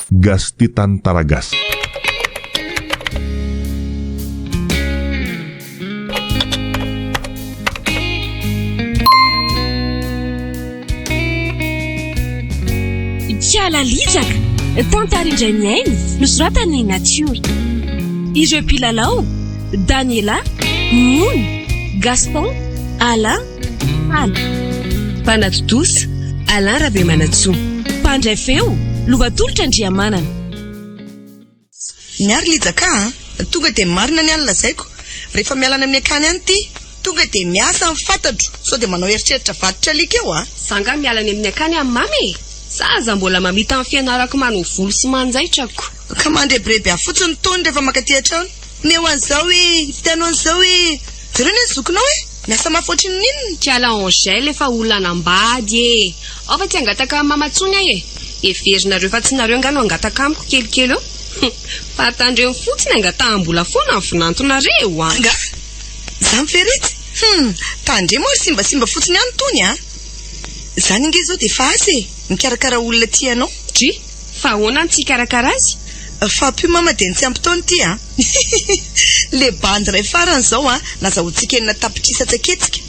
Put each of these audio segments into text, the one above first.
Gastitan Taragas. Tialalizaka tantarindray ny ainy nosoratany natiora. Ireo mpilalao Daniela, Moon, Gaston, Alain, Ala. Mpanatodosa Alain Rabemanatsoa. Mpandray feo Lohatolotra Andriamanana. Miary Lijaka, tonga dia marina ny alina zaiko. Rehefa mialana amin'ny akany any ty, tonga dia miasa mifantatro, sao dia manao eritreritra vadotra alika eo Sanga mialana amin'ny akany amin'ny mamy. Zaza mbola mamita amin'ny fianarako manao volo sy manjaitrako. Ka mandrebrebe afotsiny tony rehefa makaty an-trano. Neo an'izao vitanao an'izao zareo ny zokinao miasa mafoatry ny ninona. Tiala Angèle efa olona anambady Ao fa tsy angataka mamatsony Everinareo fa tsy nareo angano angataka amiko kelikely eo. Patandreo fotsiny angatam-bola foana amin'ny vinantonareo Anga, za miferety. Tandre moa simbasimba fotsiny any tony Zany inge zao dia fa azy mikarakara olona ty anao. Dry, fa ahoana ny tsy karakara azy? Fa pio mama dia tsy ampitaony ty Le bandy ray farany zao nazahoantsika enina tapitrisy atsaketsika.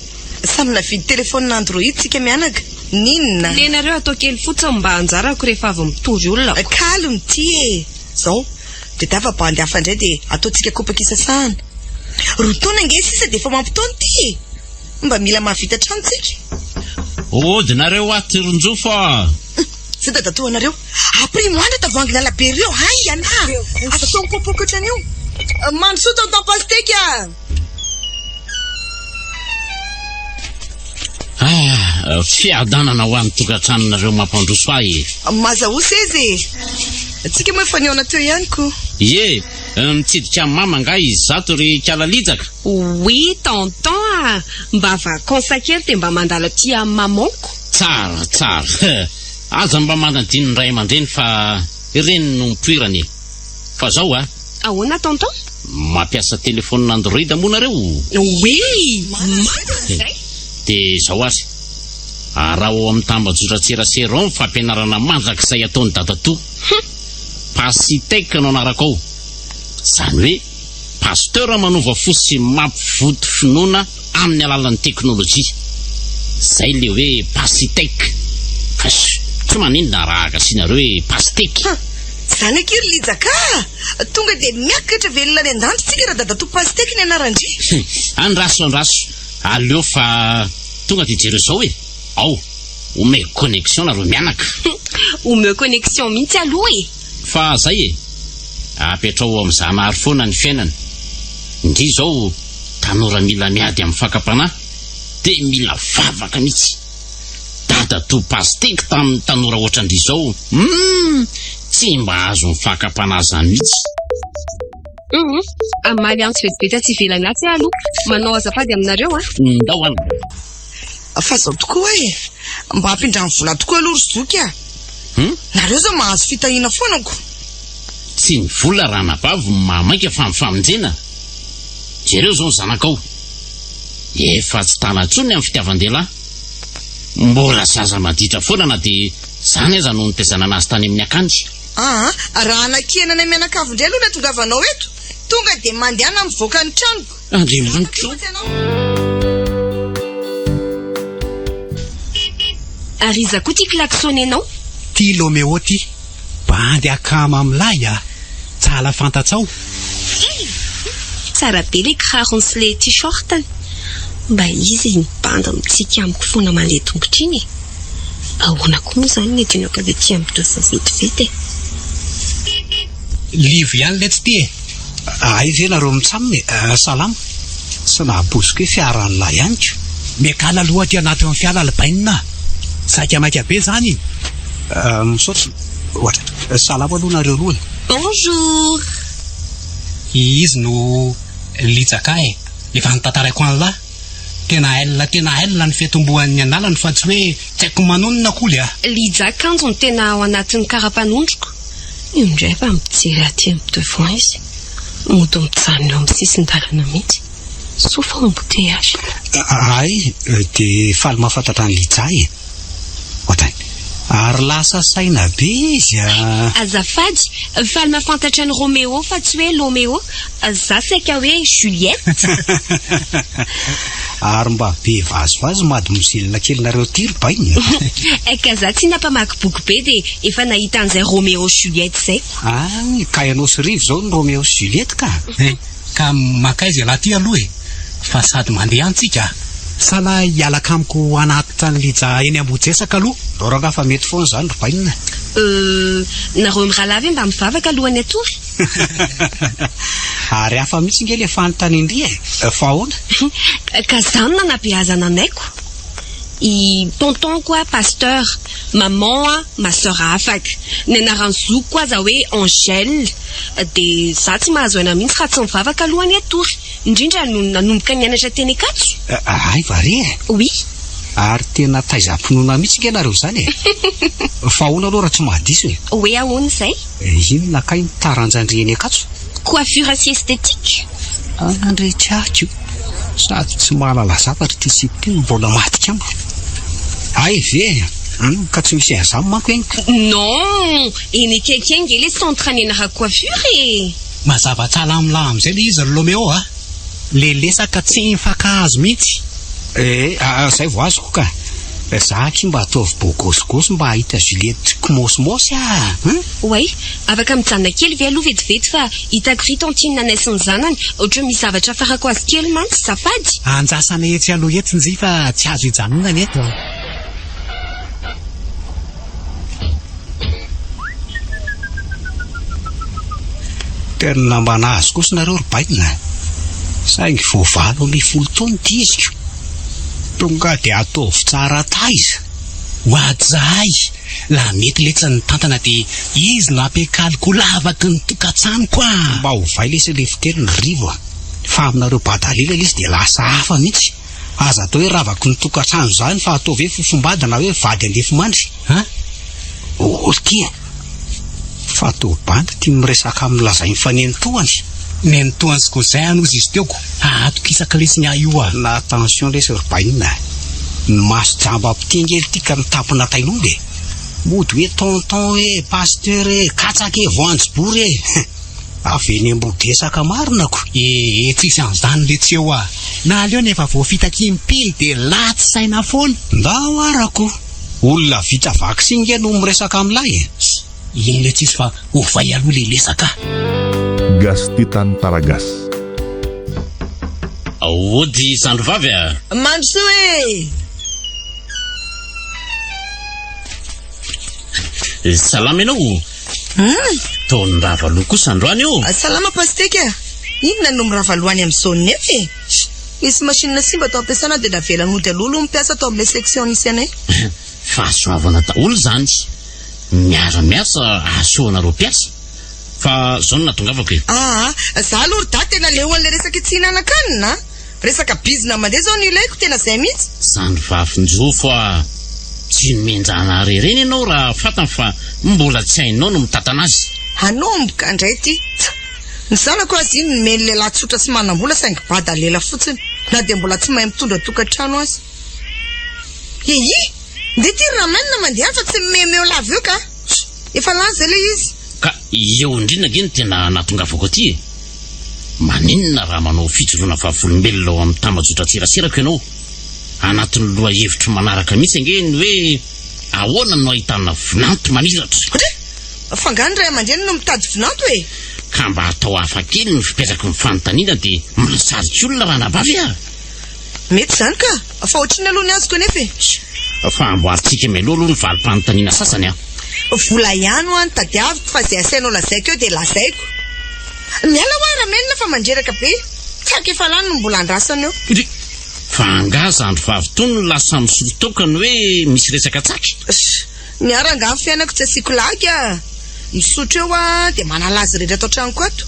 Samy navidy telefônina Android tsika mianaka. Ninona? Lenareo atao kely fotsiny mba anjarako rehefa avy mitovy olona. Kalmy ty Zao, dia dava bandy hafa indray dia ataontsika kopaka isasahana. Rotona nge sisa dia efa mampitaony ty. Mba mila mahavita trano tsika. Dinareo aty ronjo fa. Sy dadatoanareo. Aprimo andra tavangina labe reo. Hay ana. Asa taonko popokotra an'io. Mansoto atao pastèque Fiadanana ho an'ny tokantranonareo mampandroso ahy. Mazahosa izy. Tsika moa efa niona teo ihany ko. Ie, mitsidika amin'ny mama nga izy zato ry Kialalijaka. Oui, tonton mba vacances kely dia mba mandala ty amin'ny mamanko. Tsara. Aza mba mandadiny ray aman-dreny fa ireny no mipoirany. Fa zao Ahoana tonton? Mampiasa telefônina Android moa nareo. Oui, Dia zao azy. Raha ao amin'ny tambajotran-tserasera ao fampianarana mandrakizay ataony dadatoa. Pasiteka no anarako ao. Zany hoe pasteur manova fo sy mampivoto finoana amin'ny alalan'ny teknôlôjia. Zay le hoe pasiteka. Tsy maninona raha akasinareo hoe pasteka. Zany akery Lijaka. Tonga dia miakatra velona ny an-danitsika raha dadatoa pasteka ny anarandry. Andraso. Aleo fa tonga dia jereo zao ao omeo connexion nareo mianaka. Omeo connexion mihitsy aloha Fa zay apetrao amin'izanahary foana ny fiainana. Indri zao tanora mila miady amin'ny fakapanahy dia mila vavaka mihitsy. Dadatoa pasteka tamin'ny tanora ohatrandry zao tsy mba azo mifakapanahy zany mihitsy. Amaly antsy vetivety tsy ivelany atsy aloha. Manao azafady aminareo Ndao Fa zao tokoa mba hampindrany vola tokoa aloha ry zoky Nareo zao mahazo fitahiana foanako. Tsy ny vola raha nabavy mamaika fa mifamonjena. Jereo zao ny zanakao. Efa tsy tanatsony amin'ny fitiavan-dehilahy. Mbola zaza maditra foana na dia zany aza no nitezana anazy tany amin'ny akanjo. Raha anakenana mianakavy indray aloha na tongavanao eto, tonga dia mandehana mivoaka ny tranoko. Andriamanitra. Ariza koa ty klaksony anao. Ty Lomeo ty bandy akama amilay tsala fantatsao. Tsara be le kirarony sy le t-shirtany. Mba izy bandy mitsika amiko foana mandeha tongotra iny. Ahoana koa moa zany ny dinako le ty amin'ny dofa vetivety Livo ihany le tsy ty izy nareo mitsaminy salama. Sy nahabosiko hoe fiaran'ny lahy ihany ko. Miakala aloha aty anaty amin'ny fiara albainina. Saika maika be zany misaotra ohatra salama aloha nareo roa. Bonjour. Izy no Lijaka efa nitantaraiko an'lahy. Tena ela ny fiatombohan'ny analany fa tsy hoe tsy haiko manonona koly Lijaka anjo ny tena ao anatin'ny karapanondroko. Io indray fa mijery aty amin'ny devant izy. Moto mijanona eo amin'ny sisin-dalana mihitsy. Sofa embouteillage. Ay, dia faly mahafantatra ny Lija Ohatrany, Ary lasa saina be izy Azafady, faly mahafantatra ny Roméo fa tsy hoe Loméo. Za saika hoe Juliette. Ary mba be vazovazo mady moselina kelinareo ty bainy. Ka za tsy napamaky boky be dia efa nahita an'izay Roméo Juliette zay. Ka ianao sy rivo zao ny Roméo sy Juliette ka. Ka makaizy laha ty aloha fa sady mandeha antsika. Sala hialaka amiko anaty ny lija eny Ambohijesaka aloha. Loranga fa mety foana zany bainina. Nareo mirahalavy mba mivavaka alohany atory. Ary hafa mihitsy nge le fanontany indria fa ahoana? Ka zany nanabeazana anaiko. I tonton quoi pasteur, maman ma sœur afaka. Ny anarany zoko koa za hoe Angèle. De za tsy mahazo aina mihitsy raha tsy mivavaka alohany atory. Indrindra no nanomboka nianatra teny Ankatso. Ay vari Oui. Ary tena taiza-pinoana mihitsy nge nareo zany fa ahoana aloha raha tsy mahadiso Hoe ahoana izay? Inona kay ny taranjandry eny Ankatso? Coiffure sy esthétique. Andretrako sady tsy mahalala zavatra ty sy ty mbola matika ambo. Ay ve ka tsy misy an'izany manko eny. Non, eny akaiky eny nge le centre nianara coiffure Mazava tsala amilay am'izay le izy Roméo le lesaka tsy mifankahazo mihitsy. Zay vo azoko ka. Za ky mba ataovy bogosogosy mba hahita Juliette kimosomosy Oui, afaka mijanona kely ve aloha vetivety fa hitako ry tantiny nanaisy ny zanany ohatra misy zavatra farako azy kely mantsy zafady. Anjasana etsy aloha etsy nzy fa tsy azo hijanonana eto. Tena mba nahazo kosa nareo ry baina. Saingy voavalo ny 10 taona ty iziko. Tonga de ataovy tsara taiza. Hoajahay, la mety letsa ny tantana de izy no ampekaliko lavaky ny tokantrano koa. Mba hovay lesy le fitelo ny rivo fa aminareo badalila izy de lasa hafa mihitsy. Aza atao hoe ravaky ny tokantrano zany fa ataovy hoe fofombada na hoe vady andefy mandry. Tia fa to banda ty miresaka amin'ny lazay mifanentohany. Nentohany sy kozay anozy izy teoko atokisaka lesy ny io na attention lesy ry bainina. Ny maso jamba ampitengely ty ka nitampona tainombe. Mody hoe tonton hoe pasteur katsaka voanjobory avy eny Ambohijesaka marinako. Tsisy an'izany le tsy eo na aleo nefa voafitaky impily de latsy saina foana. Ndao arako olona vita vaksiny no miresaka amilay iny le tsisy fa ovay aloha le lesaka. Gastitan Taragas. Ody Sandrovavy Mandrosoe. Salama ianao. Taony ravaloha kosa androany io. Salama pasteka. Inona no miravaloany amin'izao nefy? Misy machine simba atao ampiasana de navelan'ody alolo mipiasa atao amin'ilay section nisy anay. Fahasoavana daholo zany. Miasa asoanareo piasa. Fa zao natongavako io. Za aloha da tena lehoan'le resaka tsinanakanina. Resaka bizina mandeha zao ny ilaiko tena zay mihitsy. Sandrovavinjofo tsy menjana rereny ianao raha fatany fa mbola tsy hainao no mitantana azy. Hanomboka indray ty. Ny zanako azy iny meny lehilahy tsotra sy manam-bola saingy bada lela fotsiny na de mbola tsy mahay mitondra tokantrano azy. Nde ty ramenina mandeha fa tsy memeo lava eo ka. Efa laza le izy. Ka eo indrindra geny tena natongavako aty. Maninona raha manao fijoroana vavolombelona ao amin'ny tambajotra tserasirako ianao anatin'ny loha hevitra manaraka mihitsy angeny hoe ahoana no ahitana vinanto manilatra. Fangany ray aman-dreny no mitady vinanto e. Ka mba atao hafa kely ny fipetraka ny fanontaniana de mahasaritsy olona raha navavy Mety zany ka. Fa ohatriny aloha ny azoko nefa e. Fa amboaritsika meloha aloha ny valim-panontaniana sasany vola ihany ho any tadiaviko fa zay asainao lazaiko eo de lazaiko. Miala ho ramenina fa mandreraka be. Tsaky efa lany no mbola andrasana eo. Fa angaza andro vavy tony no lasa misolotokany hoe misy resaka tsaky. Miaranga amin'ny fiainako tsy asiako lagy misotro eo de manalazy rehetra atao tranoko ato.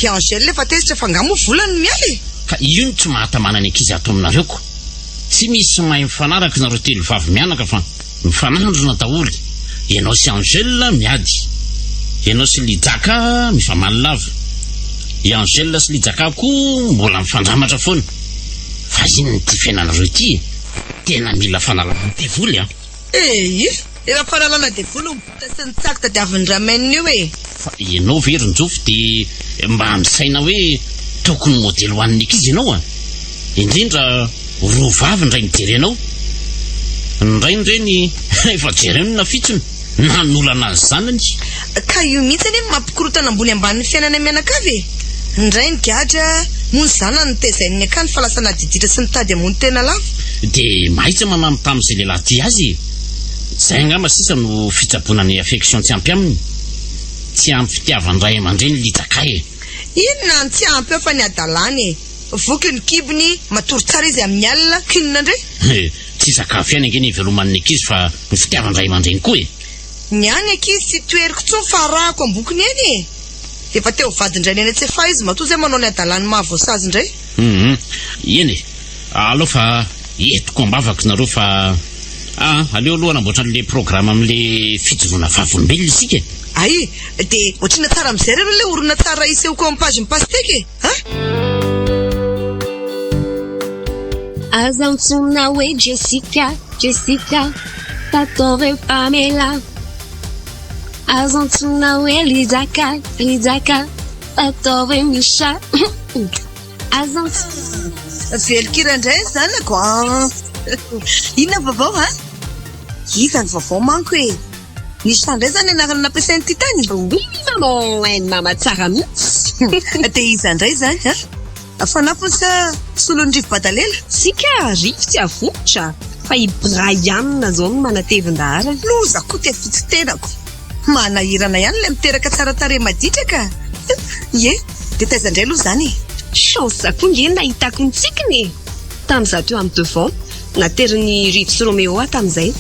I Angèle efa tezitra fa ngamo volany miala e. Ka io ny tsy mahatamana ny ankizy ato aminareoko. Tsy misy mahay mifanaraka nareo telo vavy mianaka fa mifanandrona daholo. Ianao sy Angèle miady. Ianao sy Lijaka mifamaly lava. I Angèle sy Lijaka koa mbola mifandramatra foana. Fa iny ty fiainanareo ty tena mila fanarahana devoly efa faralana dia vola mibota sy ny tsako tadiavin'ny ramainina io e. Fa ianao verin-jofo dia mba misaina hoe tokony modely ho an'ny ankizy ianao a. Indrindra roa vavy ndray mijery anao. Ndray nireny efa jerenona fitsiny na nolana azy zanany. Ka io mihitsy ny mampikorotana ambony ambanin'ny fiainana mianakavy e. Ndray ny gadra moa ny zanany tezain'ny akany falasana diditra sy nitady amony tena lava. Dia mahitsy manano tamin'izay lehilahy ty azy. Zay angamba sisa no fitsaboana ny affection tsy ampy aminy. Tsy ampy fitiavany ray aman-dreny lijakay e. Inona ny tsy ampy eo fa ny adalany e. Voky ny kibony matory tsara izy amin'ny alina kinona ndray. Tsy sakafo ihany ange ny veloman'ny ankizy fa ny fitiavany ray aman-dreny koa e. Ny any ankizy sy toeriko tsony fa rahako ambokiny eny e. Efa teo vadindray ny eny tsy fa izy matoa zay manao ny adalany mahavoasazy indray. Eny e. Aleo fa etiko ambavako nareo fa aleo aloha anamboatra an'le programme amin'le fijoroana vavolombelona isika. Ay, dia ohatrina tsara amin'izay reo le orona tsara iseho koa amin'ny page mipasteka e. Aza mitsona hoe Jessica tataovy Pamela. Aza mitsona hoe Lizaka tataovy Misha. Aza velokira indray zanako. Inona vaovao ha? Iza ny vaovao manko e. Nisy tandray zany anarana nampiasainy ty tany. Oui, maman, hainy mama tsara mihitsy. Dia iza indray zany ha? Fanapony sa solon'ny rivo-badalela? Sika rivotsy avotra fa i Brian zao no manatevin-dahara. Loza koa tia fitsitenako. Manahirana ihany ilay miteraka tsara tare maditraka. Ie, dia taiza indray aloha zany e. Chance koa nge nahitako ny tsikiny. Tamin'izaho teo amin'ny devant nateriny Rivo sy Roméo tamin'izay.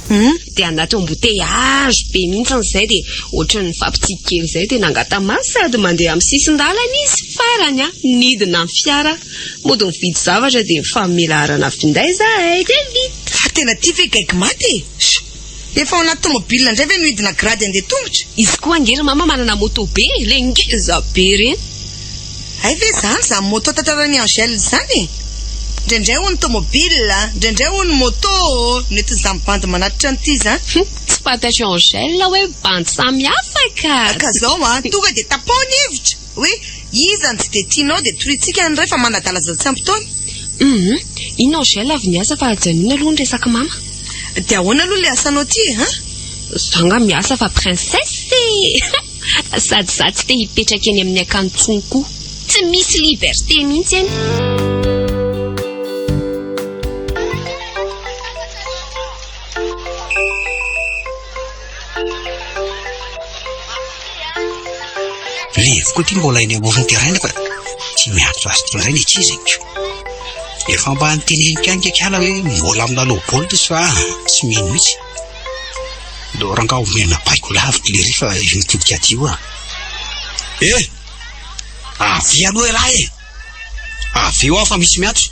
Dia anaty embouteillage be mihitsy an'izay dia ohatran'ny fampitsika kely izay dia nangata-maso sady mandeha amin'ny sisin-dalana izy farany nidina amin'ny fiara mody mividy zavatra dia mifamelarana finday zahay dia vita. Fa tena tia ve gaiky maty e. Efa ao anaty tomobile indray ve nohidina grady andeha tongotra? Izy koa angery mama manana moto be le ngeza be reny. Ay ve zany moto tantarany Angèle zany e. Ndraindray ho ny tomobile, ndraindray ho ny moto. Nety zany bandy manatitra an'ity zany. Tsy fantatry Angèle hoe bandy samihafa ka zao tonga dia tapony hevitra hoe iza ny tsy dia tianao dia toritsika ny ray fa manadala zatsy ampy-taona. Ino Angèle avy niasa fa ajanona aloha ny resaka mama. Dia ahoana aloha le asanao ty e? Zanga miasa fa princesse sady za tsy te hipetraka eny amin'ny akantsony koa. Tsy misy liberté mihitsy eny. Levoko ty mbola eny amoron'ny terrain fa tsy miatso azy toy izay ny ankizy. Efa mba niteneniko ihany kekala hoe mbola milalao baolina izy fa tsy mino mihitsy. Do ranga omena baiko lavitra le rehefa mitodika aty io avy aloha e raha e. Avy eo aho fa misy miatso.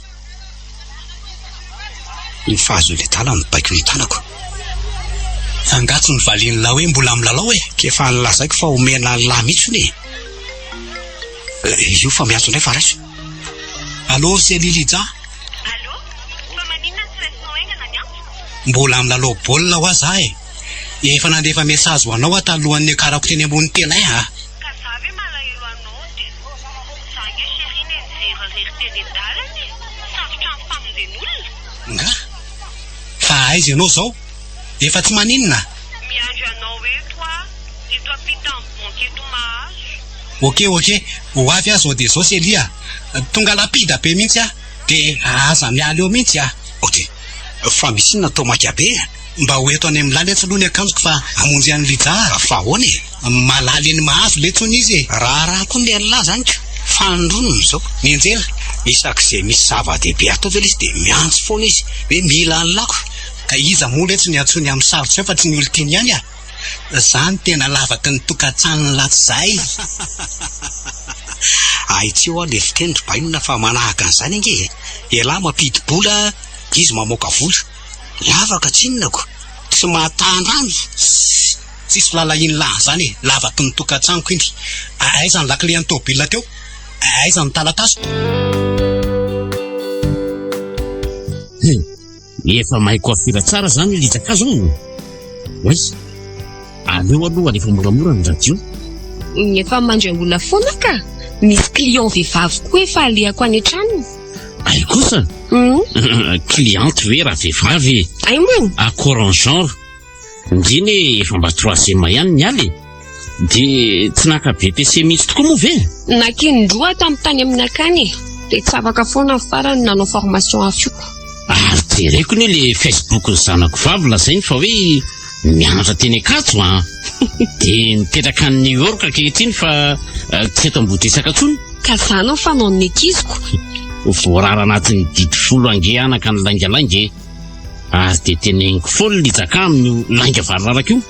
Iny fahazo le tala ny baiko ny tanako. Fangatsy ny valiany lahy hoe mbola milalao e. Kefa nilazaiko fa omena lahy mihitsy e. Io fa miatso indray fa raiso. Allô, c'est Lilija? Allô? Fa maninona ny tsiraisinao aingana miantso? Mbola milalao baolina ho aza e. Efa nandefa message ho anao talohan'ny akarako teny ambony tenay Ka za ve malahelo anao dia za nge chérie ny mijery teny an-dalana sarotra ny famonjen'olona. Nga? Fa aiza ianao zao? Efa tsy maninona? Miandro anao eto eto ampita amin'ny banky eto mahazo. Ok, ho avy azo dia zao Selia. Tonga lapida be mihitsy dia aza miala eo mihitsy ok, fa misy inona tomaky be mba ho eto any amin'ny laly etsy aloha ny akanjoko fa amonjy an'ny Lija fa ahoana e. Malaly any mahazo letsony izy raha koa ny an'lahy zany ko fandronony zao mianjela isak'izay misy zava-dehibe atao vela izy dia miantso foana izy hoe mila an'lako ka iza moa letsy ny antsony amin'ny sarotra fa tsy ny olon-teny ihany zany tena lavaky ny tokantsanony latsizay. Aitsy eo le fitendry bainona fa manahaka an'izany ange elahy mampidi-bola izy mamoaka vola lavaka tsinonako tsy mahatandrano tsisy lalahiny lahy zany lavaky ny tokantsanoko iny. Aiza ny lakile ny tôbila teo, aiza ny talatasiko. Efa mahay coiffure tsara zany Lizaka zao. oay aleo aloha rehefa moramora ny radio Efa mandray-bola foana ka. Misy client vehivavy koa efa alehako any an-tranony. ay kosa cliente ve raha vehivavy Ay moa. accord en genre ndriny efa mba 3e ihany ny aly de tsy naka BPC mihitsy tokoa moa ve Nakindroa tamin'ny tany amin'ny akany. De tsy afaka foana ny farany nanao formation afioko. ary jereko ny le Facebook ny zanako vavy lazainy fa hoe mianatra teny Akatso de mipetraka any New York ankehitriny fa tsy eto Ambotrisaka tsony Ka zany fa nan'ny akiziko. voarara anatin'ny 10 ange anaka ny langalanga ary de teneniko foly lijaka amin'ny langa varararaka io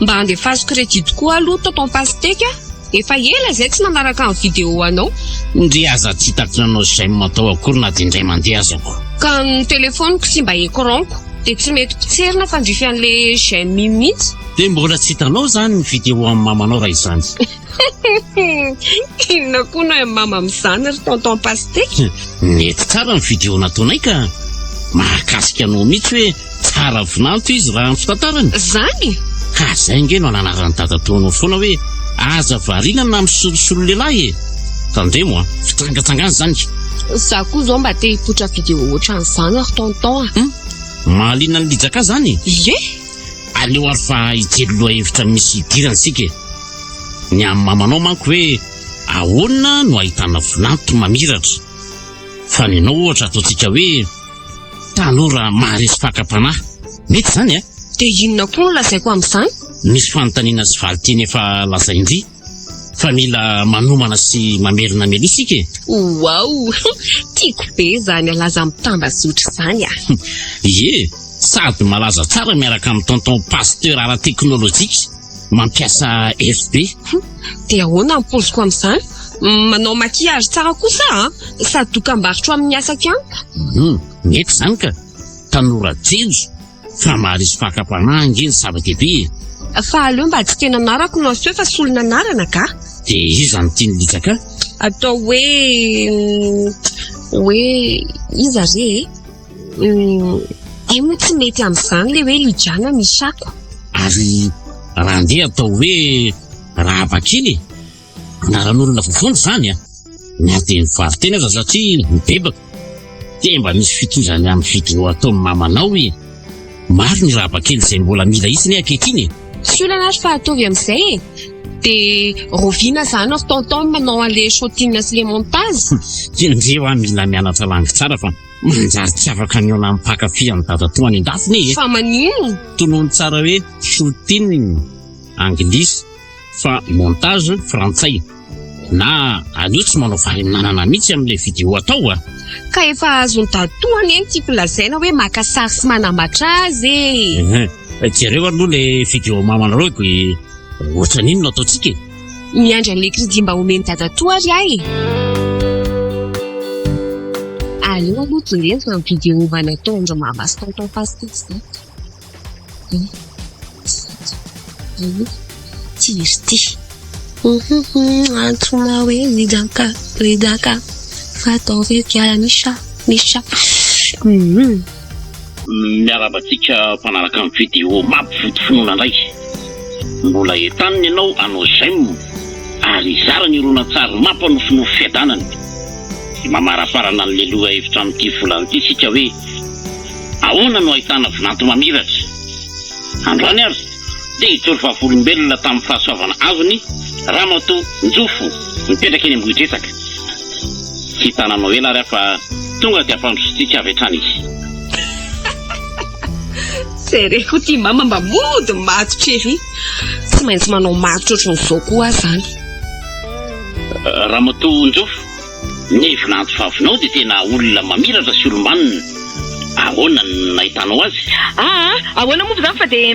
Mba andefaso crédit koa aloha tato pasteka. Efa ela zay tsy nanaraka amin'ny vidéo anao. ndre aza tsy hitako nanao zay matao akory na de indray mandeha azako Ka ny telefoniko tsy mba écranko. De tsy mety pitserina fandrify an'le chaîne mihitsy. de mbola tsy hitanao zany ny vidéo amin'ny mamanao raha izany Inona koa no mama amin'izany ry tonton pasteka. mety tsara ny vidéo nataonay ka mahakasika anao mihitsy hoe tsara vinanto izy raha ny fitantarany Zany? ka zay nge no ananarany dadataonao foana hoe aza varinana na misolosolo lehilahy tandremo fitsangatsangany zany Za koa zao mba te hipotra vidéo ohatran'izany ry tonton. mahaliana ny lijaka zany Ye? aleo ary fa hijery loha hevitra misy idirany sika ny amin'ny mamanao manko hoe ahoana no ahitana vinanto mamiratra fa ny anao ohatra ataontsika hoe tanora maharesy fakapanahy mety zany De inona koa no lazaiko amin'izany? misy fanontaniana sy valiteny efa lazaindry fa mila manomana sy mamerina melo isika Wow! Tiako be zany alaza mitambazotra zany ie sady malaza tsara miaraka amin'ny tonton pasteur ara-teknôlôjika mampiasa FB De ahoana mipoziko amin'izany? Manao maquillage tsara kosa sady dokam-barotra amin'ny asako ihany. mety zany ka tanora jejo fa maharisy fakapanahy angeny zava-dehibe Fa aleo mba tsy tena anarako no aso fa solona anarana ka. de izany tiany lijaka Atao hoe iza re moa tsy mety amin'izany le hoe Lidiana misako. ary raha ndeha atao hoe raha bakely anaran'olona vovony zany na de mivary tena aza satria mibebaka de mba misy fitozany amin'ny vidéo ataon'ny mamanao maro ny raha bakely zay mbola mila isiny ankehitriny Solana fa atovy amin'izay De roviana zany ry tonton manao an'le shooting sy le montage. ndreo mila mianatra langy tsara fa manjary tsy afaka niona amin'ny mpakafy amin'ny dadatoa any an-dafiny Fa manino? tonoiny tsara hoe shooting anglisy fa montage frantsay na aleo tsy manao valinanana mihitsy amin'le vidéo atao Ka efa azony datoany eny tiako lazaina hoe maka sary sy manambatra azy jereo aloha le vidéo mamanareo ohatra n'ino no ataontsika miandry an'le crédit mba omeny dadatoa ry ahy. Aleo aloha jerena amin'ny vidéo mba nataondra mamasy tonton pasteka. Tiry ty. Antsoina hoe lidaka fatao ve kiala nisha. miarabatsika mpanaraka amin'ny vidéo mampivoty finoana indray mbola entaniny ianao anao zaim ary izara ny rona tsara mampanofinofo fiadanany de mamaraparana ny leloha hevitra amin'ity volany ity sika hoe ahoana no ahitana vinanto mamiratra androany ary de hitory vavolombelona tamin'ny fahasoavana azony Ramatoa Njofo mipetraka eny Ambohitresaka tsy hitananao ela ary fa tonga de ampandrositsika avy hatrany izy Sereko ty mama mba mody matotra ery. Tsy maintsy manao matotra ohatran'izao koa zany. Ramatoa Njofo ny vinanto vavinao de tena olona mamiratra sy olomanina ahoana no nahitanao azy ahoana moa zany fa de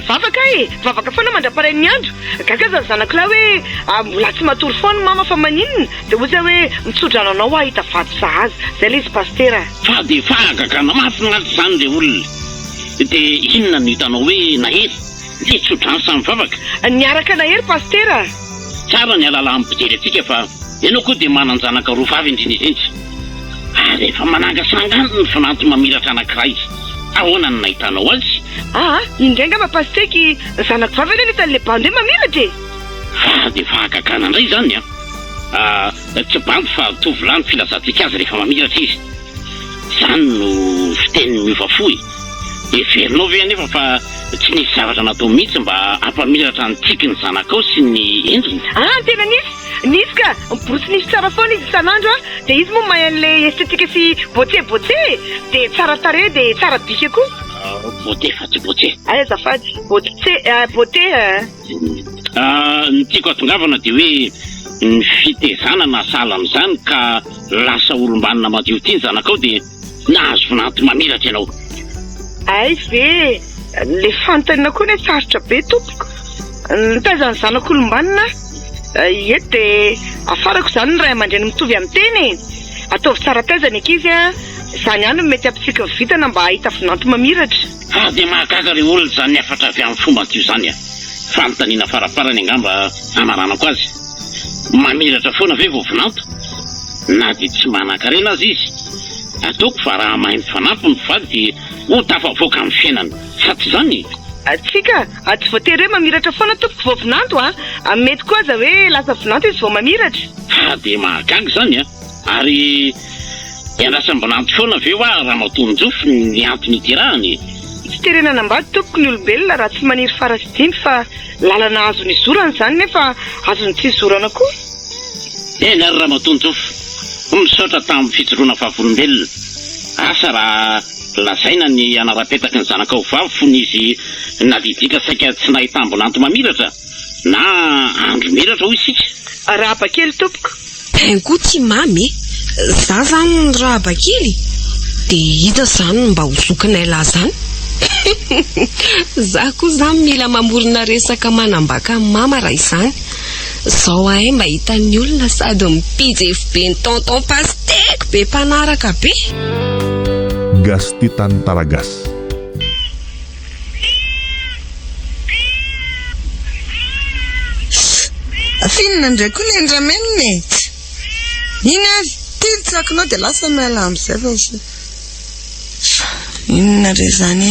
vavaka foana mandraparay ny andro kakazany zanakilay hoe mbola tsy matory foana mama fa maninona de ozy hoe mitsodrananao ahita vato sahazy zay le izy pastera fa de fahagagana mafinaritra zany le olona de inona no hitanao hoe nahery le tsodrany samy vavaka niaraka nahery pastera tsara ny alala amin'ny pijery atsika fa ianao koa de mananjanaka roa vavy indrindrindrindra ary efa manangasangany ny vinanto mamiratra anankiray ahoana no nahitanao azy indray nga mapasteky zanako vavy aloha letan'le bandy hoe mamiratra e de fahagagana indray zany tsy bandy fa tovolahy filazantsika azy rehefa mamiratra izy zany no fiteniny miovafoy everinao ve anefa fa tsy nisy zavatra natao mihitsy mba hampamiratra ny tiky ny zanakao sy ny endriny tena nisy ka borosy nisy tsara foana izy isan'andro dia izy moa mahay an'le estetika sy bote dia tsara tare dia tsara bika koa bote fa tsy bote azafady bote ny tiako atongavana dia hoe ny fitezanana sahala amin'izany ka lasa olombanina madio tia ny zanakao dia nahazo vinanty mamiratra ianao ay ve le fanontaniana koa ny sarotra be tompoko nitazany zanako olombanina eto dia afarako izany ny ray aman-dreny mitovy amin'ny teny ataovy tsara taizana ekizy izany ihany no mety ampitsika vitana mba hahita vinanty mamiratra dia mahagaga re olona zany niafatra avy amin'ny fomba tio zany fanontaniana faraparany angamba amaranako azy mamiratra foana ve vao vinanto na dia tsy manan-karena azy izy ataoko fa raha mahay mifanampy ny fady ho tafavoaka amin'ny fiainana fa tsy zany atsika tsy voatery hoe mamiratra foana tompoko vao vinanto mety koa aza hoe lasa vinanto izy vao mamiratra dia mahagaga zany ary iandrasam-bonanto foana ve ho raha matonjofo ny antony iterahany tsy terenana ambady tompoko ny olombelona raha tsy maniry farasidiny fa lalana azony izorana zany nefa azony tsy izorana koa eny ary raha matonjofo misaotra tamin'ny fijoroana fahavolombelona asa raha lazaina ny anara-petaka ny zanakao vavy fony izy nadidika saika tsy nahitambonanto mamiratra na andro miratra ho isika raha bakely tompoko haingo tsy mamy za zany ny raha bakely dia hita zany mba hozokinay lahy zany za koa zany mila mamorona resaka manambaka mama raha izany zao ahay mba hitan'ny olona sady mipijefo be ny tonton pasteko be mpanaraka be Gastitan Taragas. Finna ndray koa ny endramenina ina tiditsakinao dia lasa miala amin'izay fa inona re zany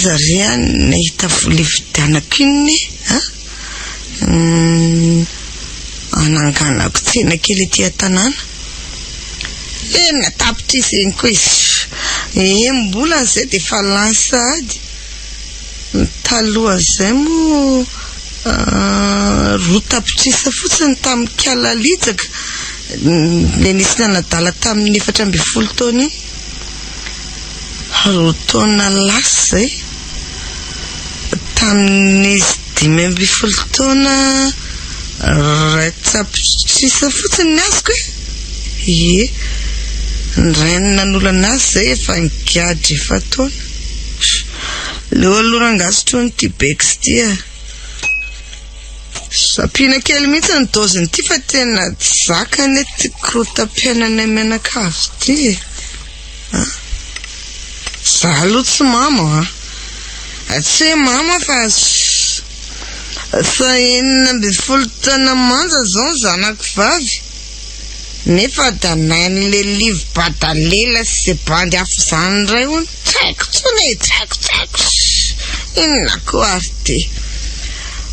zarea nahita vola vidianako inony ananganako tsena kely etỳ an-tanàna natapitra izeny koa izy mbola an'izay dia efa lany sady taloha izay moa roa tapitrisa fotsiny tamin'ny Kialalitsaka le nisy nanadala tamin'ny 4 taona iny roa taona lasa zay tamin'ny 5 taona ray tapitrisa fotsiny ny azoko ndray nanolana azy zay efa nigadry 7 taona leo alorangasotro ny tibeks tia sapina kely mihitsy ny doziny ty fa tena zaka ny tikorota-piainana menakavy ty za aloha tsy mama tsy hoe mama fa 19 taona manja zao zanako vavy nefa da nain'le livy badalela sy zay bandy afo zany ndray hono tsaiko tsony tsaiko inona koa ary ty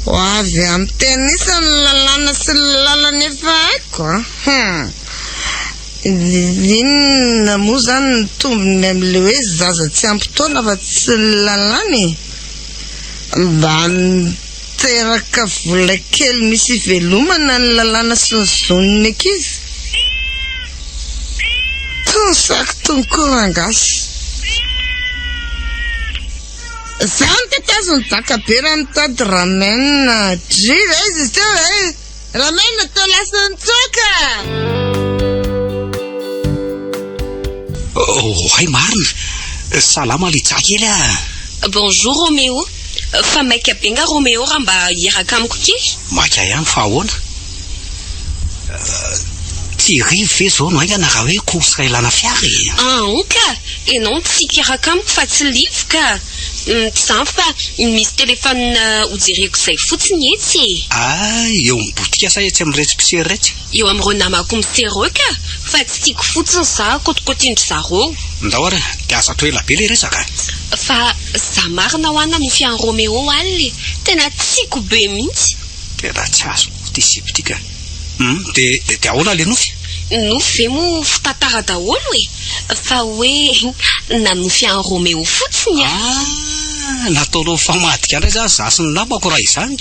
ho avy amin'ny tenisany lalàna sy lalana efa haiko inona moa zany ny tombony amin'le hoe zaza tsy ampy taona fa tsy lalany mba miteraka vola kely misy velomana ny lalàna sy ny zoniny ekizy tonsako tonkorangasy zany tetazony dakabe raha mitady ramena driva izy teo ramena to lasa nitsoka hay marina salama litsa kely bonjour Roméo fa maika be nga Roméo raha mba hiaraka amiko kely maika ihany fa ahoana tsy rivo ve zao no aingana raha hoe course ilana fiara onka enao tsy hiaraka amiko fa tsy livo ka Tsy zany fa misy téléphone hojereko izay fotsiny etsy e. Eo mibotika sa etsy amin'ny retsipisery retsy. Eo amin'ireo namako misereo ka fa tsy tiako fotsiny za kotikotindry zareo. Ndao ary dia aza-to ela be le resaka. Fa za marina ho ana nofian'ny Roméo aliny tena tiako be mihitsy. Tena tsy azo tisiptika. Dia ahoana le nofy? Nofy ve moa fitantara daholo e, fa hoe nanofian'ny Roméo fotsiny nataonao famadika indray za sy ny namako raha izany.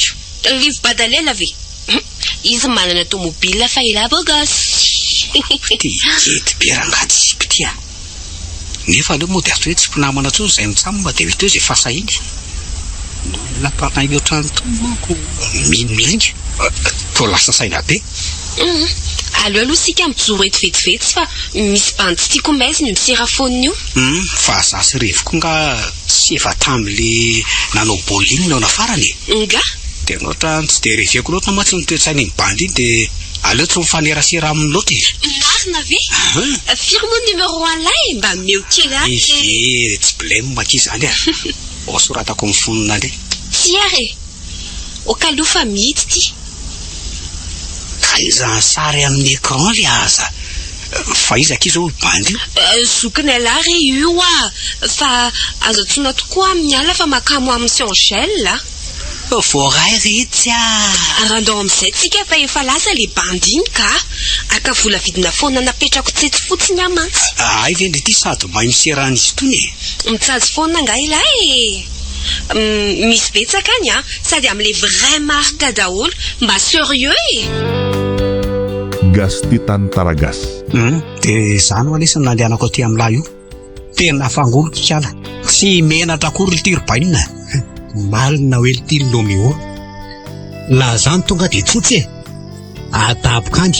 Liv Badalela ve? Izy manana tomobile fa ila bogasy. Tikety be rangaty sipitia. Nefa aleo moa dia ato hoe tsy mpinamana tsony izay mitsamina dia hoe teo izay fasahiny. Lampanainy ohatrany tomako milinga. Toa lasa saina be. Aleo aloha sika mijoro eto vetivety fa misy bandy tsy tiako maizina io miserafonina io. Fa za sy revoko nga tsy efa tamin'le nanao baolina ao nafarany. Nga? Dia nohatra tsy dia reveko loatra ma tsy nitoetsaina iny bandy iny dia aleo tsy mifanerasera aminy loatra izy. Marina ve? Firy moa numéro 1 lay mba meo kely izy tsy blème maki zany o soratako amin'ny fonina le. Tsy ary o kaloha fa mihitsy ty. Ka iza sary amin'ny écran le aza fa izaka izy ao bandy io. Zokiny alary io fa azo antsona tokoa amin'ny ala fa makamo amin'ny Saint-Michel. Voray retsy arandao amin'izay tsika fa efa lasa le bandy iny ka aka vola vidina foana napetrako tsetsy fotsiny amantsy. Ay ve ndre ty sady mahay miseran'izy tony mitsazy foana nga ilay misy betsaka any sady amin'le vrai marque daholo mba sérieux Gastitan Taragas. Dia zany ho anisany nandehanako aty amin'lahy io tena fangolo kikala tsy menatra akory litirobaina. Malina hoe litily Roméo la zany tonga dia tsotsy atapokany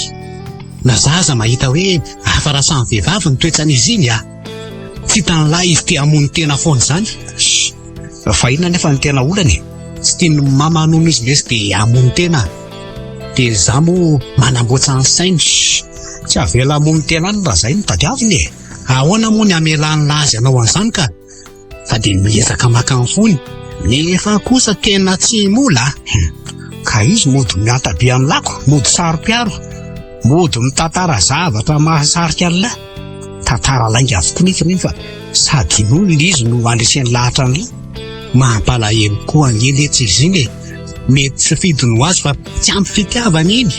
na zaza mahita hoe afarasan'ny vehivavy ny toetsan'izy iny tsy tanlahy izy te hamony tena foana zany. Fa inona nefa ny tena olany tsy tiany mama nono izy lesy dia hamony tena. Dia za moa manamboatra ny sainy tsy avela hamony tena any raha zay no tadiaviny ahoana moa ny amelany lazy anao an'izany ka fa dia miezaka maka ny fony nefa kosa tena tsy mola ka izy mody miantabe amin'ny lako mody saro-piaro mody mitantara zavatra mahasarika alla tantara lainga avokoa nefa sady nolona izy no andreseny lahatra an'la mampalahelo koa angely etsy izy iny mety tsy fidiny ho azy fa tsy ampy fitiavana iny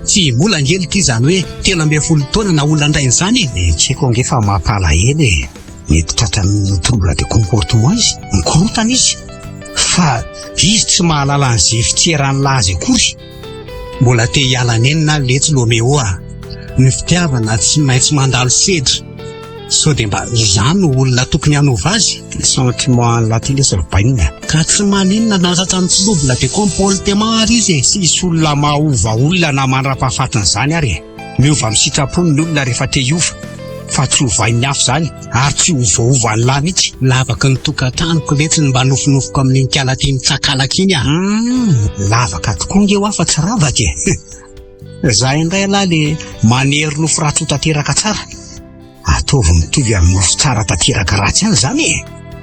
tsy mola angely ity zany hoe 13 taona na olona indray izany tsy haiko ange fa mampalahelo mety tratran'ny trouble de comportement izy mikorotana izy fa izy tsy mahalala an'izay fitserany lazy akory mbola te hiala nenina letsy Roméo ny fitiavana tsy maintsy mandalo sedra sao dia mba zany no olona tokony hanova azy sentiment latin sorbaina ka tsy maninona nasatrany trouble de comportement ary izy sy isy olona mahova olona na mandrapahafatiny zany ary miova amin'ny sitrapony ny olona rehefa te hiova fa tsy hovainy hafa zany ary tsy hovaova ny lahy mihitsy lavaka ny tokantanoko letsy mba nofinofiko amin'ny nikala ty mitsakalaka iny lavaka tokoa ngeo afa tsy ravaka za indray lahy le manery nofo ratsy ho tanteraka tsara ataovy mitovy amin'ny nofo tsara tanteraka ratsy any zany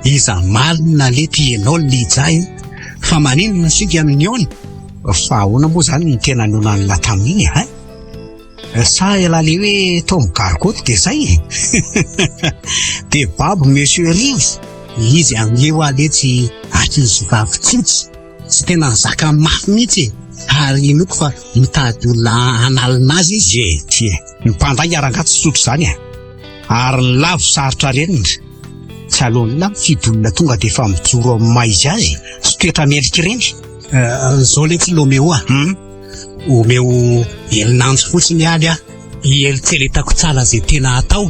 iza malina lety ianao lijay fa maninona sika amin'ny ony fa ahoana moa zany ny tena nonany lataminy sa ela le hoe tao migarikoty dia zay dia babo monsieur Rive izy amin'eo aletsy ankizy vavitsotsy tsy tena nizaka mafy mihitsy ary inoko fa mitady olona analina azy izy ny mpanday arangatsy sotro zany ary ny lavo sarotra renina tsy alohan'ila fidolona tonga dia efa mijoro amin'ny maizy azy sy toetra melika ireny zao letsy Roméo omeo helinandro fotsiny aly helitseletako tsara zay tena atao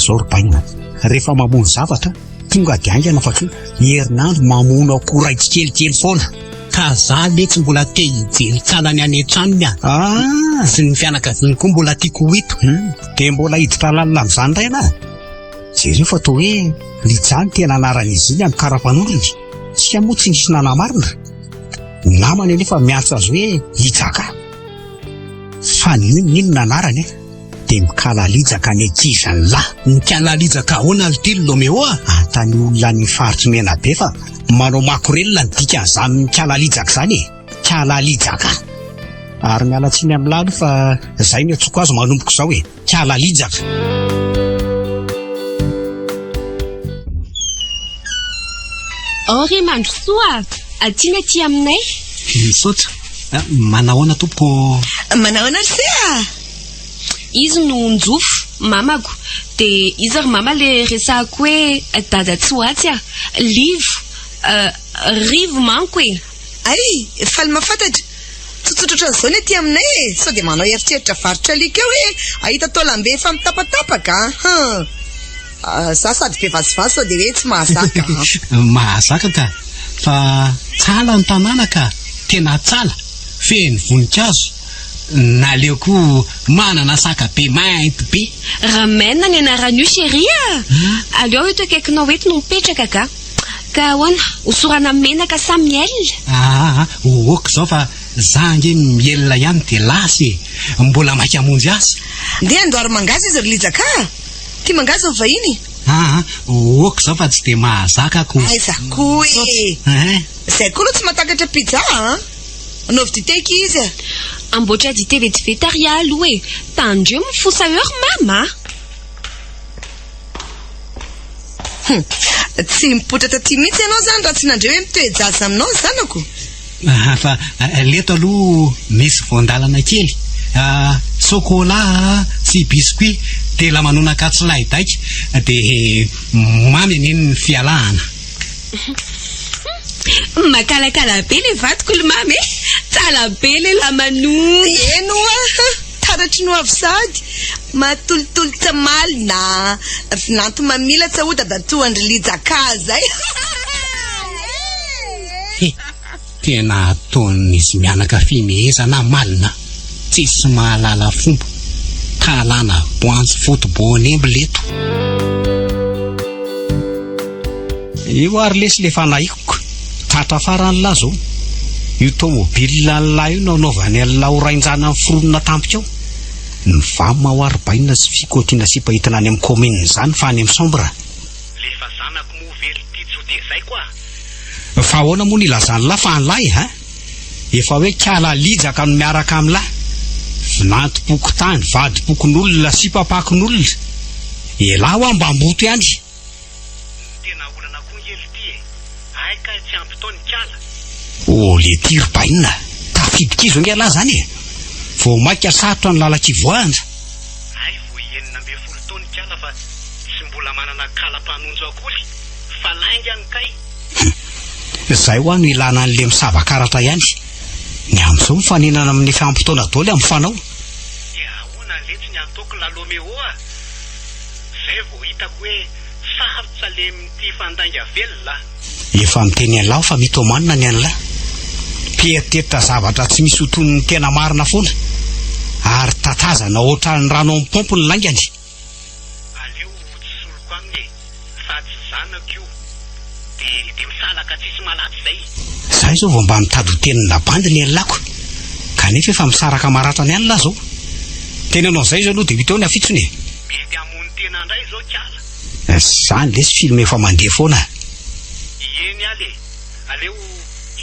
zao robaina rehefa mamono zavatra tonga dia aingana fa koa herinandro mamono akoraitsy kelikely foana ka za letsy mbola te hijery tsara ny any an-tranony sy ny fianakaviany koa mbola tiako ho hito dia mbola hiditra lalina amin'izany indray na jereo fa toa hoe lijany tena anaran'izy iny amin'ny karapan'olona tsy amoa tsy nisy nanamarina namany nefa miantso azy hoe hijaka fa ninona anarany dia mikala lijaka ny ankizany lahy mikala lijaka ahoana litily Roméo mahitany olona ny faritry mena be fa manao makorelona ny dikan'izany kalalijaka zany e. Kalalijaka ary miala tsiny amin'ny lalo fa zay ny atsoko azo manomboko zao e. Kalalijaka. Ry Mandrosoa, atiana aty aminay? Misaotra. Manahoana tompoko? Manahoana ry sea? Izy no njofo, mamako. De izy ry mama le resahako hoe dada tsy ho atsy livo, rivo manko e. Ay, faly mahafantatra. Tsotsotra ohatran'izao ny aty aminay e. Sao de manao eritreritra varotra alika hoe ahita taolambe efa mitapatapaka. Za sady be vazivazy sao de hoe tsy mahazaka. Mahazaka ka. Fa tsala ny tanàna ka. Tena tsala. Feno voninkazo. Naleoko manana saka be mainty be. Ramena ny anaran'io chéria. Aleo eto akaikinao eto no mipetraka ka. Ka ahoana, hosorana menaka sa miel? Oka zao fa zange mielina ihany de lasy. Mbola maika amonjy asa. Ndeha andoary mangazy izy ry Lijaka. Ty mangazy ny vahiny. Oka zao fa tsy de mahazaka ko. Aiza koa e. Zay koa no tsy mahatakatra pizza anaovy dite izy. Amboatra dite vetivetaria aloha e. Tandreo mifosa heure mama. Tsy mipotratra ty mihitsy ianao zany raha tsy nandreo hoe mitoejaza aminao zanako. Fa leto aloha misy voandalana kely. Chocolat sy biscuit de la manonaka tsilay daika de mamy aneny fialahana. Makalakala be le vatiko le mamy e. Tsala be le la manona. Eno taratry no avy sady matolotolo tsamalina vinanto mamila tsa ho dadatoandry Lijaka zay. Tena ataon'izy mianaka fimeheza na malina tsisy mahalala fomba talana boanjo fotobonemby leto. Io ary lesy le fanahiko tratra farany la zao io tomobila la io nanaovany laorainjana foronina tampika ao ny vama ho aribaina sy fikotiana sipahitina any amin'ny commune zany fa any amin'ny chambre. Lefa zanako mo vely titso de zay koa. Fa ahoana moa ny ilazany la fa an'lay efa hoe Kalalijaka no miaraka amin'la vinantopoko tany vadipokon'olona sipapakon'olona ela ho ambamboto ihany. Tena olana koa ngely ty e. Ay ka tsy ampy taony Kala. Le tirbaina tafidikizo nge la zany e. Vao maika sarotra ny lalakivoahana. Ay vo enina ambe folo taony Kala fa tsy mbola manana kala-panonjo akory. Fa lainga any kay. Zay ho ano ilana an'le misavakaratra ihany. Ny amin'izao mifaninana amin'ny fampitaona daoly amin'ny fanao. Ahoana letsy ny ataoko lalomeo zay vao hitako hoe sarotra le mity fandainga velona. Efa miteny an'laho fa mitomanina ny an'la. Pieritreritra zavatra tsy misy hoton'ny tena marina foana. Ary tatazana ohatran'ny rano amin'ny pompo ny laingany. Aleo tsy soloko aminy fa tsy zanako io. De misalaka tsisy malatsy zay. Zay zao vao mba mitady ho tenin'ny labandy ny an'lako. Kanefa efa misaraka maratra ny an'la zao. Tena anao zay zao aloha de hitao ny afitsony. Mety amony tena ndray zao Kala. Zany lesy film efa mandeha foana. Eny ale. Aleo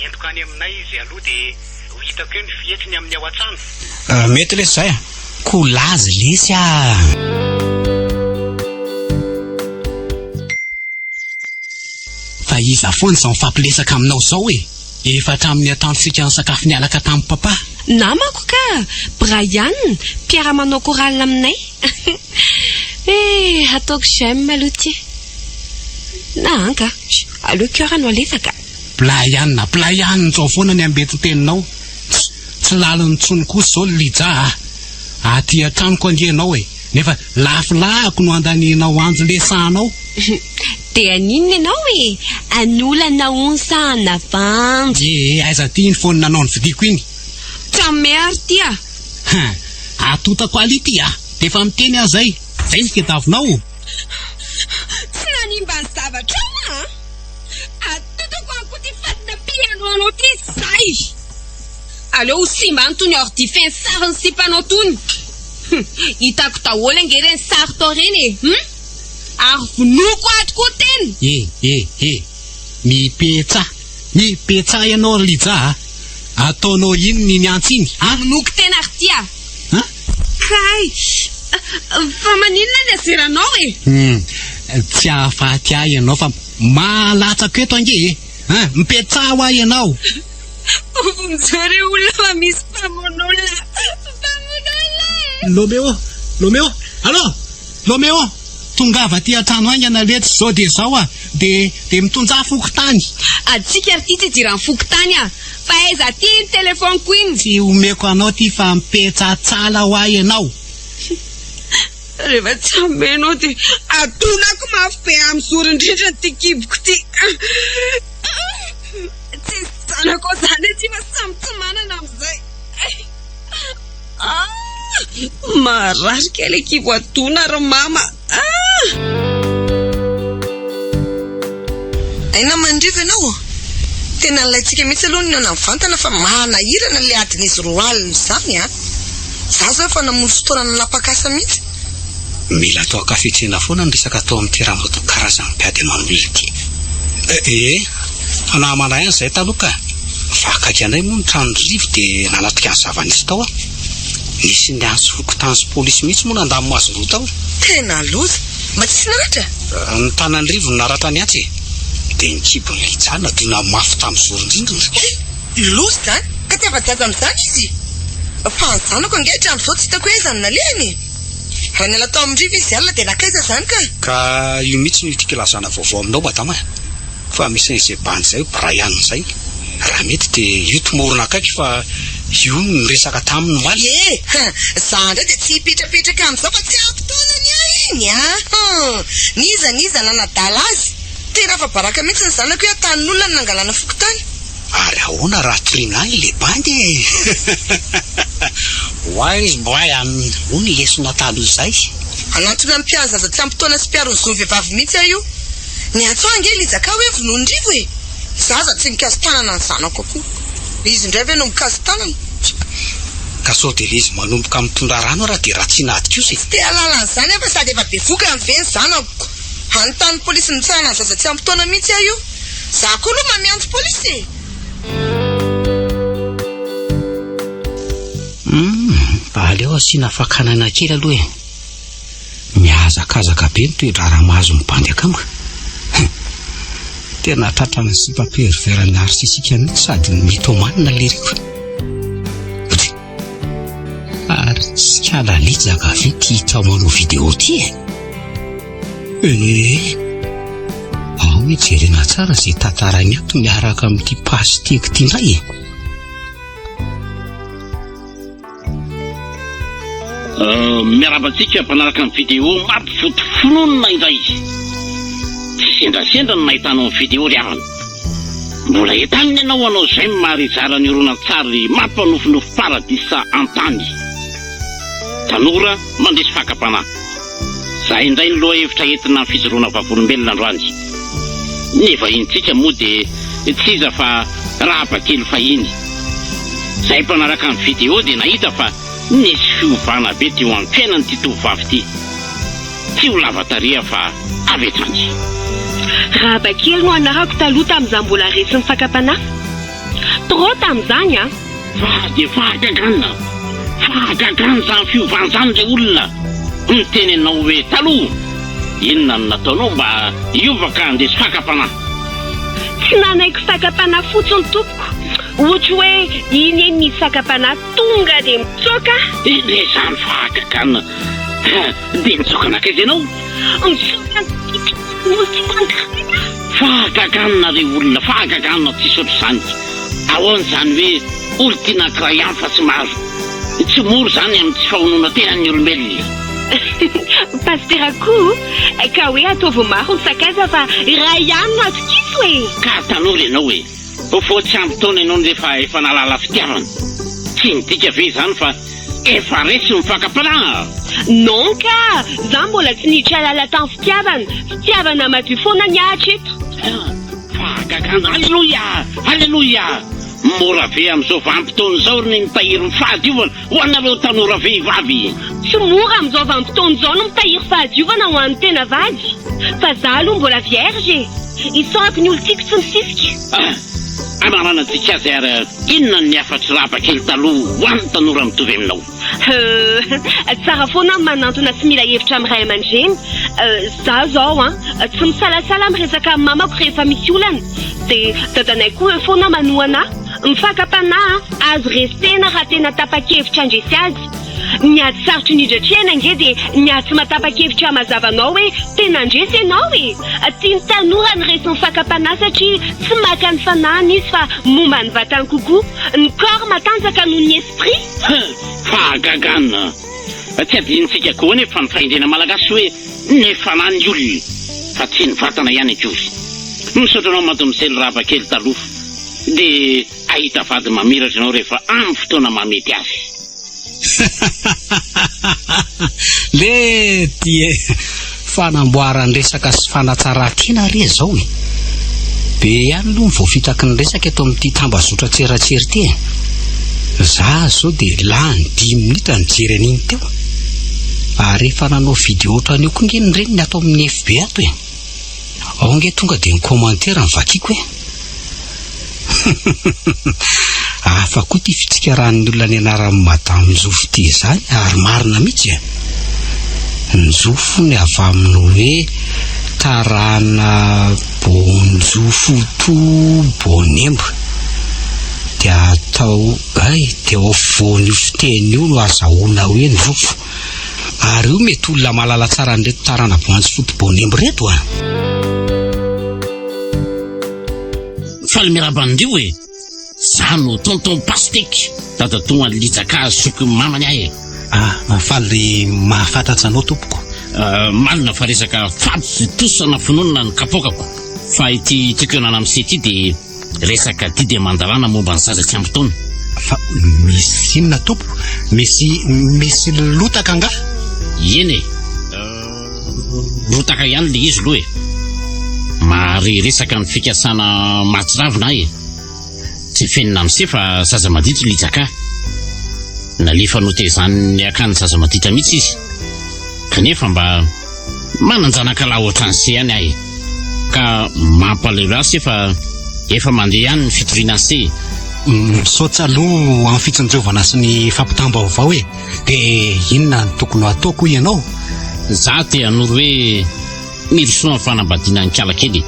entoko any aminay izy aloha de hitako eo ny fihetsiny amin'ny ao an-trano. Mety lesy zay kolazy lesy fa iza foana zao mifampilesaka aminao zao e. Efa hatramin'ny atantsika ny sakafo ny alaka tamin'ny papa. Namako ka Brian mpiara-manao koralina aminay. Ataoko j'aime aloha ty. Anka aleo kiora no alefaka. Brian zao foana ny ambety teninao. Tsy lalany tsony kosa zao Lija. Aty an-tranoko angenao e. Nefa lafilahako no andaninao anjo lesanao. De aninona ianao e. Anolana onsana vanjo. Aiza ty ny fony nanao ny vidiko iny. Tramary ty atotako ali ty defa miteny aho zay. Zay ny fitavinao. Tsy nanimba ny zavatra atotako ako ty fatina piano anao ty zay. Aleo simba antony ordi fin sariny sipanao tony. Hitako daholo angereny sary tao reny e. ary vonoko ato koa teny. Mipetsa ianao Lija, ataonao ino ny antsy iny? Vonoko tena ary tia. Kay, fa maninona ny azeranao Tsy ahafaty ahy ianao fa malatsaka eto ange mipetsa ho ahy ianao. Vonjare olona fa misy mpamon'olona. Lomeo, allô Lomeo, tongava ty an-trano any analetsy zao de zao de mitonja fokotany. Atsika ary ty tsy idiran'ny fokotany fa aiza ty ny telefoniko iny. Tsy omeko anao ty fa mipetsa tsala ho ahy ianao. Rehefa tsy amenao dia atonako mafy be amin'ny zoro indrindra ty kiboko ty. Tsy zanako zany tsy fa samy tsy manana amin'izay. Marary kely kibo atona ry mama. Aina mandrivo ianao? Tena laitsika mihitsy aloha ny navantana fa manahirana le adin'izy roa alina izany Za zao fa namory fotoana nanapakasa mihitsy. Mila atao kafetsena foana ny resaka atao amin'ny teramoto karazany mpiady aman'olona ity. Fanahy any izay taloka vakaka anay moa ny trano rivo dia nanatrika ny zava-nisy tao nisy ny anso fokotany sy polisy mihitsy moa nandamy mazo roa tao. Tena loza, mba tsisy naratra? Ny tanany rivo ny naratra ny atsy dia ny kibo ny hitsana dina mafy tamin'ny zoron-drindrina. Loza zany? Ka tiava-jaza amin'izany izy? Fa ny zanako angetra amin'izao tsy hitako hoe izany nalehany. Raha ny ala tao amin'ny rivo izy alina dia nakaiza zany ka io mihitsy no itika lazana vaovao aminao madama fa misy izay bandy izay Brian izay raha mety dia io tomorona akaiky fa io ny resaka taminy maly. Za ndray dia tsy hipetrapetraka amin'izao fa tsy ampitaonany ahy iny niza nanadala azy tena fa baraka mihitsy ny zanako hoe tanin'olona ny nangalana fokotany. Ary ahoana raha trinahy le bandy wise boy ho ny lesona talo izay anatona mpiany zaza tsy ampitoana sy mpiaro ny zony vehivavy mihitsy aho io. Ny atso angely izaka hoe vonoany rivo zaza tsy mikazo tanana ny zanako koa. Izy indray ve no mikazo tanana? Ka sao dia le izy manomboka mitondra rano raha dia raha tsy nady kosa. Tsy dia alalan'izany fa sady efa be voka ny ve ny zanako. Anontany polisy mitsahana ny zaza tsy ampitoana mihitsy aho io. Za koa aloha mamianto polisy. Mba aleo asiana fakanana kely aloha miazakazaka be ny toedrara mahazo mibandy akama. Tena tratrana sy paperverany narsisika mihitsy sady mitomanina leriko. Ary tsy kalalitsaka ve ty tao manao video ty ao mijerena tsara zay tantarany ato miaraka amin'ity pasteko ty ndray miarabantsika mpanaraka ny video mampifotofononina indray tsy sendasendra no nahitanao ny video riavana mbola entaminy anao izay maharizara ny oronan-tsary mampanofinofo paradisa antany tanora mandresy fakapanahy za indray ny loha hevitra entina ny fijoroana vavolombelona androany ny vahintsika moa dia tsy iza fa raha bakely fahiny zay mpanaraka ny video dia nahita fa nisy fiovana be ty ho amin'ny fiainany ty tovovavy ty tsy ho lava tareha fa avy hatrany. Raha bakely no anarako taloha tamin'izany mbola resy ny fakapanahy tro tamin'izany fa dia fahagaganina zany fiovana zany le olona mitenenao hoe taloha inona no nataonao mba hiovaka andesy fakapanahy? Tsy nanaiko fakapanahy fotsiny tompoko ohatra hoe iny misy fakapanahy tonga dia mitsoka le zany fahagaganina dia mitsoka anakaiza ianao? Fahagaganina re olona fahagaganina tsisy oatra zany ahoana zany hoe olo tia nankiray ihany fa tsy maro tsy moro zany amin'ny tsy fahonoana tenany olombelona. Pasteur koa ka hoe ataovy maro ny sakaiza fa raha ihany no atokisy hoe ka tanora ianao hoe fo tsy ampitaona ianao nefa efa nalala fitiavana tsy midika ve zany fa efa resy ny fakapanahy? Non ka za mbola tsy niditra alala tamin'ny fitiavana madio foana ny ahatra eto. Fahagagana alleluia mora ve amin'izao vanim-potoana izao ny mitahiry ny fahadiovana ho anareo tanora vehivavy? Tsy mora amin'izao vanim-potoana izao no mitahiry fahadiovana ho an'ny tena vady. fa za aloha mbola vierge isako ny olo tiako tsy misisika. Amarana tika azy ary inona ny afa-tsy rava kely taloha ho an'ny tanora mitovy aminao? Tsara foana manantona tsy mila hevitra amin'ny ray aman-dreny. Za zao tsy misalasala amin'ny resaka mamako rehefa misy olana dia dadanay koa foana manoana mifakapanahy azo resena raha tena tapa-kevitra andresy azy. Niady sarotry nidratrena nge dia niady tsy matapa-kevitra mazavanao hoe tena andresy ianao tia ny tanora ny resy mifakapanahy satria tsy maka ny fanahiny izy fa momba ny vatany kokoa. Ny corps matanjaka noho ny esprit. Fahagagana tsy adinitsika koa nefa ny faindrena malagasy hoe ny fanahy ny olona fa tsy ny vatana ihany akory. Misaotra anao matomizely rava kely taloha dia ahita vady mamiratra anao rehefa amin'ny fotoana mamety azy. Le tie fanamboarany resaka sy fanatsaratiana re zao be ihany aloha mivoafitaky ny resaka eto amin'ity tambazotra tseratsery ty. Za zao dia lany 10 minitra nijery an'iny teo ary rehefa nanao video ohatran'io koa nge ny reny ny atao amin'ny FB ato ao nge tonga dia ny commentaire nivakiako afa koa ty fitsikaran'ny olona ny anaran'ny madame Nzofo ty zany ary marina mihitsy Nzofo ny avy amin'ny hoe tarana Bonjofo to Bonemba dia atao dia voan'io fiten'io no azahoana hoe Nzofo ary io mety olona malala tsara n'reto tarana Bonjofo to Bonemba reto Faly mirabandrio za no tonton pastek tatatonga Lijaka soky mamany ahy faly mahafantatsa anao tompoko malina fa resaka fampitosana finoana ny kapokako fa ity tiako ianana amin'ny sety dia resaka didy mandalana momba ny zaza tsy ampy taona fa misy inona tompo misy lotaka nga eny lotaka ihany le izy loha mary resaka ny fikasana matsiravina tsy fenina amse fa zaza maditra Lijaka nalefa notezany akany zaza maditra mihitsy izy kanefa mba mananjanaka la ohatran'se ihany ahy ka mampalelo azy efa mandeha ihany ny fitoriana se misaotra aloha amin'ny fitsinjovana sy ny fampitam-baovao dia inona ny tokony ataoko ianao? Za te hanoro hoe mirosoa fanambadiana ny kala kely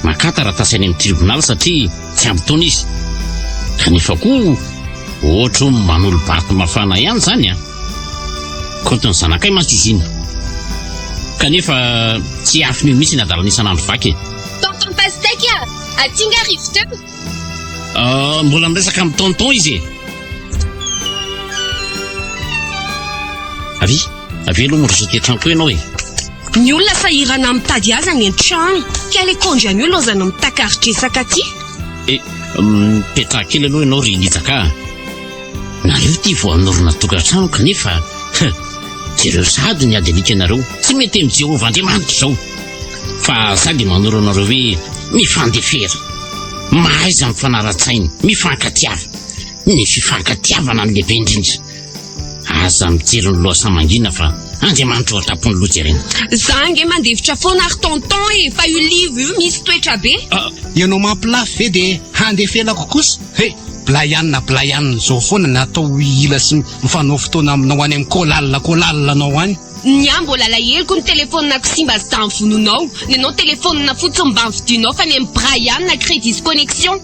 makata raha tasy any amin'ny tribunal satria tsy ampy taona izy kanefa koa ohatra manolo bato mafana ihany zany kotony zanakay masy izy iny kanefa tsy afiny mihitsy ny adalana isan'andro vaky tonton pastek atinga arivo teo mbola miresaka amin'ny tonton izy avy aloha moroso tetrano ianao ny olona sahirana mitady azy any an-trano ka le kondra ny olona zany mitakaritra ty mipetra kely aloha ianao ry Lijaka nareo ty voanorona tokantrano kanefa jereo sady ny ady alika anareo tsy mety amin'ny Jehovah Andriamanitra zao fa za dia manoro anareo hoe mifandefera mahaiza amin'ny fanaratsainy mifankatiava ny fifankatiavana ny lehibe indrindra aza mijery ny loha samangina fa Andriamanitra ohatapony lojerena zange mandevitra foana ary tonton fa io livo io misy toetra be ianao mampilafy ve dia handefelako kosa Blaianna zao foana natao ila sy mifanao fotoana aminao any amin'ny kolalina anao any ny mbola laheloko ny telefonako simba azy tamin'ny vononao ny anao telefonina fotsiny mba vidinao fa ny amin'ny Brian crédit connexion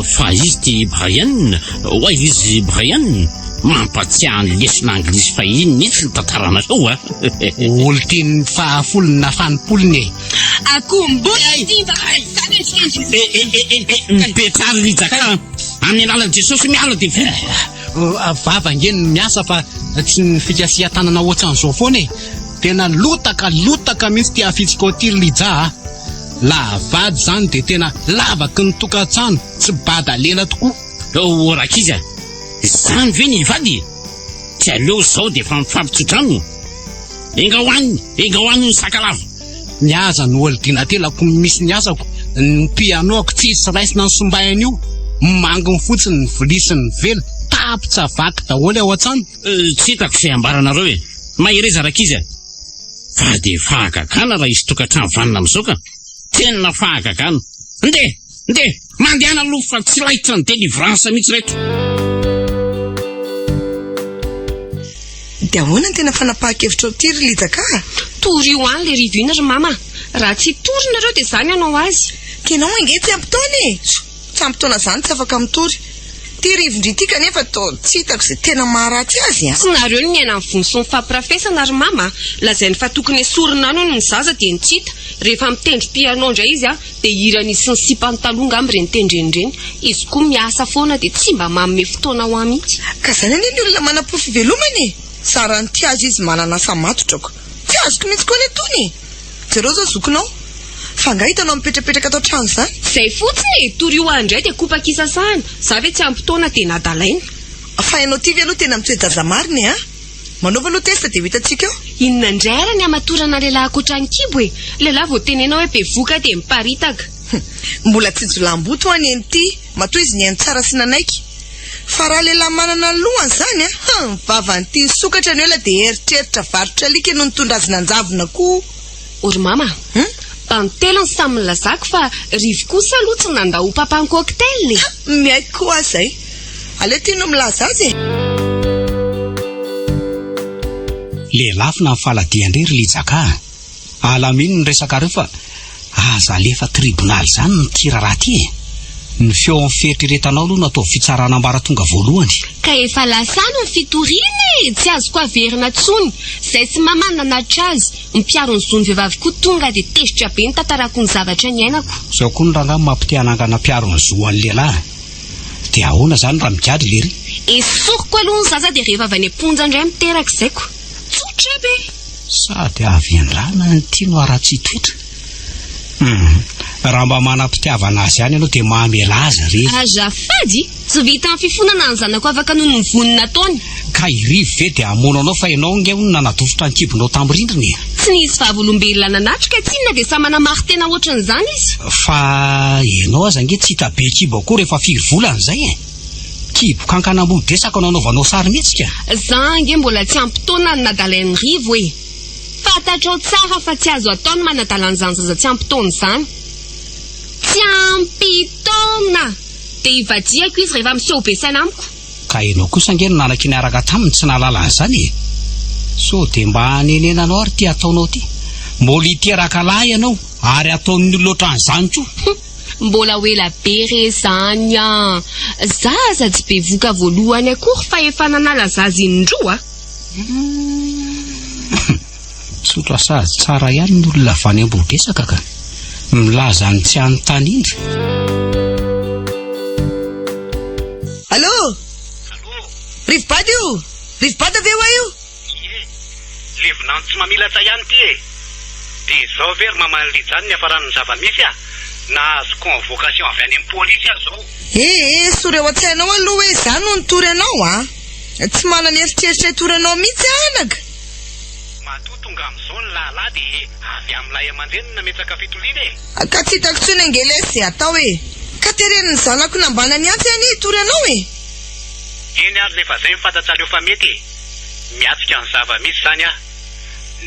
fa izy ty Brian izy Brian mampatsiaha ny lesona anglisy fa iny mihitsy ny tantarana zao olo tiany fahafolony na fanimpolony mipetrary Lijaka amin'ny alalan'i Jesosy miala dia vavangeny miasa fa tsy ny fikasihan-tanana ohatran'izao foana tena lotaka mihitsy ty afitsika ao ty Lija lavady zany dia tena lavaky ny tokantrano tsy bada lela tokoa orakiza zany ve ny vady tsy aleo zao dia fa mifampitsotrano enga hoaniny ny sakalava niaza ny olodinatelako misy ny asako ny pianoako tsisy raisina ny sombainy io mangony fotsiny ny volisy ny velo tapitsa vaky daholo ao an-trano tsy hitako se ambaranareo mahireza rakiza fa dia fahagagana raha izy tokantrano vanina amin'izao ka tena fahagagana. Nde mandehana aloha fa tsy lahitra ny délivrance mihitsy reto. Dia ahoana ny tena fanapahan-kevitra ao ty ry Lizaka? Tory io any le rivina ry mama. Raha tsy tory nareo dia izany anao azy. Kenao ange tsy ampitaona e. Tsy ampitaona izany tsy afaka mitory. Ty rivondry ity kanefa tsy hitako izay tena maharatsy azy a. Tsy nareo ny aina amin'ny vonso ny fampirafesana ry mama. Lazainy fa tokony esorina ano ny zaza dia nitsita. Rehefa mitendry piano indray izy dia hirany sy ny sipanytalonga amin'ireny tendrenireny. Izy koa miasa foana dia tsy mba manome fotoana ho mihitsy. Ka izany anie ny olona manam-po fivelomany e. Sara ny ty azy izy manana asa matotrako. Tsy azoko mihitsy koa ny etony. Jereo zao zokinao. Fa nga hitanao mipetrapetraka atao trano izany. Zay fotsiny e, tory io andray dia kopakisasahana. Za ve tsy ampitoana dia nadalaina. Fa ianao ty ve aloha tena mitoejaza mariny a? Manaova aloha testa dia ho hitantsika eo. Inona indray ara ny amatorana lehilahy ankoatran'ny kibo e. Lehilahy vao tenenao hoe bevoka dia miparitaka. Mbola tsy jolamboto any eny ty. Matoa izy nihaino tsara sy nanaiky. Fa raha lehilahy manana ny lohany izany a, vavanty sokatra ny oela dia eritreritra varotra alika no nitondra azy nanjavona koa. Ory mama, tantelo ny samy lazako fa rivo kosa aloha tsy nandao papany cocktail. Miaiko koa zay. Aleo ty no milaza azy e. Lelafina amin'ny faladian-dre ry Lizaka. Alamino ny resaka reo fa aza alefa tribonaly izany ny tiraraha ty e. Ny feo amin'ny fieritreretanao aloha natao fitsarana ambaratonga voalohany. Ka efa lasano ny fitoriana e, tsy azoko averina tsony. Zay sy mamana natra azy. Mpiaro ny zony vehivavy koa tonga dia tezitra be ny tantarako ny zavatra ny ainako. Zao koa ny rangamy mampitianangana mpiaro ny zoan'ny lehilahy. Dia ahoana izany raha migadry lery? Esoriko aloha ny zaza dia rehefa avy any am-ponja indray miteraka izaiko. Tsotra be. Sady avy an-drana ny tiano aratsy toetra. Raha mba manam-pitiavana azy ihany ianao dia mahamela azy re. Azafady, tsy vita amin'ny fifonana ny zanako afaka noho ny vonina ataony. Ka irivo ve dia hamono anao fa ianao nge hono nanatofotra ny kibonao tamin'ny rindrina. Tsy nisy vavolombelona nanatrika tsinona dia sa manamary tena ohatran'izany izy. Fa ianao aza nge tsy hita be kibo akory rehefa 4 volana izay e. Kibo kankana ambodresaka nanaovanao sary mihetsika. Za nge mbola tsy ampitoana ny nadalain'ny rivo e. Fantatrao tsara fa tsy azo ataony manadalan'izany zaza tsy ampitoana izany. Tsy ampitoana dia ivadiako izy rehefa miseho be saina amiko. Ka ianao kosa nge nanaka niaraka taminy tsy nahalala an'izany e. So dia mba hanenenanao ary ty ataonao ty. Mbola iteraka lahy ianao ary ataon'ny loatra an'izany koa. Mbola hoela be re izany a. Zaza tsy be voka voalohany akory fa efa nanala zaza indroa. Sotro asazy tsara ihany ny olona avany ambodresaka ka. Milaza ny tsy anontany indra. Allô? Rivobady io? Rivobady avy eo io? Levinany tsy mamilatra ihany ty e. Dia izao very mamalidzany ny hafaran'ny zava-misy a. Na azo convocation avy any amin'ny polisy aho zao. Sory ao an-tsainao aloha hoe izany no nitory anao a. Tsy manana eritreritra hitory anao mihitsy anaka. Matoa tonga amin'izao ny lalahy dia avy amin'ilay aman-dreny nametraka fitoliana e. Ka tsy hitako tsony angelesy izay atao e. Ka tereniny zanako nambanany antsy any hitory anao e. Eny ary rehefa izay mifantatrareo fa mety miatsika ny zava-misy izany aho.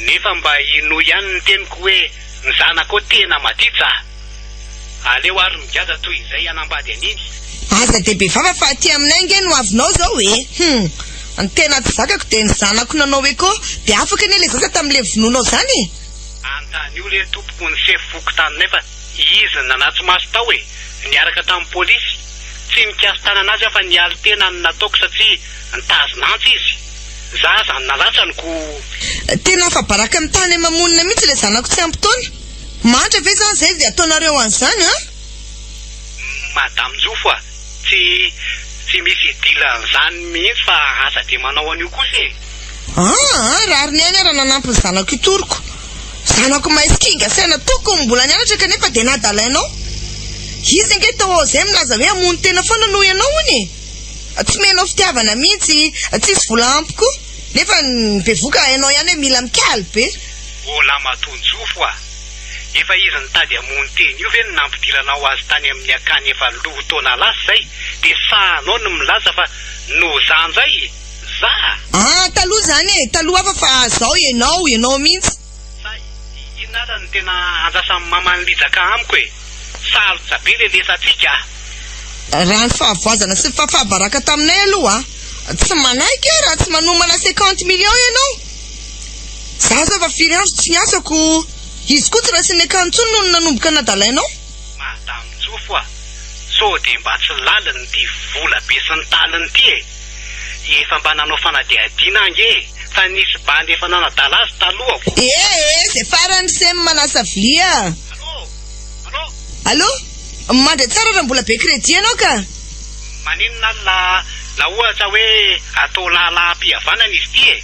Nefa mba ino ihany ny teniko hoe ny zanako tena maditsa. Aleo ary migaza toy izay anambady an'iny. Aza dia be vava fa aty aminay nge no avinao zao e. Ny tena tsy zakako dia ny zanako nanao hoe koa dia afaka ny le zaza tamin'ilay vononao izany e. Antany io le tompoko ny sefovoky taninay fa izy nanatsy maso tao e. Niaraka tamin'ny polisy. Tsy mikasy tanana azy fa nialy tena ny nataoko satria nitazonantsy izy. Za zany nalatsanyko. Tena fa baraka amin'ny tany mamonina mihitsy ilay zanako tsy ampitoana. Mantra ve zany izay dia ataonareo an'izany a? Madame Jofo a, tsy misy dilan'izany mihitsy fa aza dia manao an'io kosa e. Rary ny any ara nanampy ny zanako itoriko. Zanako maisikinga saina tokony mbola nianatra kanefa dia nadalainao. Izy nge tao izay milaza hoe hamono tena foana noho ianao hony e. Tsy menao fitiavana mihitsy, tsisy vola ampiko. Nefa ny bevoka hainao ihany hoe mila mikaly be. Ola Matonjofo a. Efa izy nitady hamono teny io ve nampidiranao azy tany amin'ny akany efa 10 taona lasa zay. Dia sahanao no milaza fa no zanjay. Za. Taloha zany e. Taloha afa fa zao ianao mihitsy. Inona ny tena andrasan'ny mamany lijaka amiko e. Sarotra be le lesantsika. Raha ny fahavoazana sy fahabaraka taminay aloha tsy manaiky raha tsy manomana 50 millions ianao. Za fa firy andro tsy niasako. Izy koa tsy raha sy nekantsony no nanomboka nadalainao. Madame Tsofo a. So dia mba tsy laliny ty vola be sy ny taliny ty e. Efa mba nanao fanadihadiana ange. Fa nisy bandy efa nanadala azy talohako. Zay farany sem manasa vilia. Allô? Mandre tsara raha mbola be crédit ianao ka? Maninona la ohatra hoe atao lalam-pihavanana izy ty e.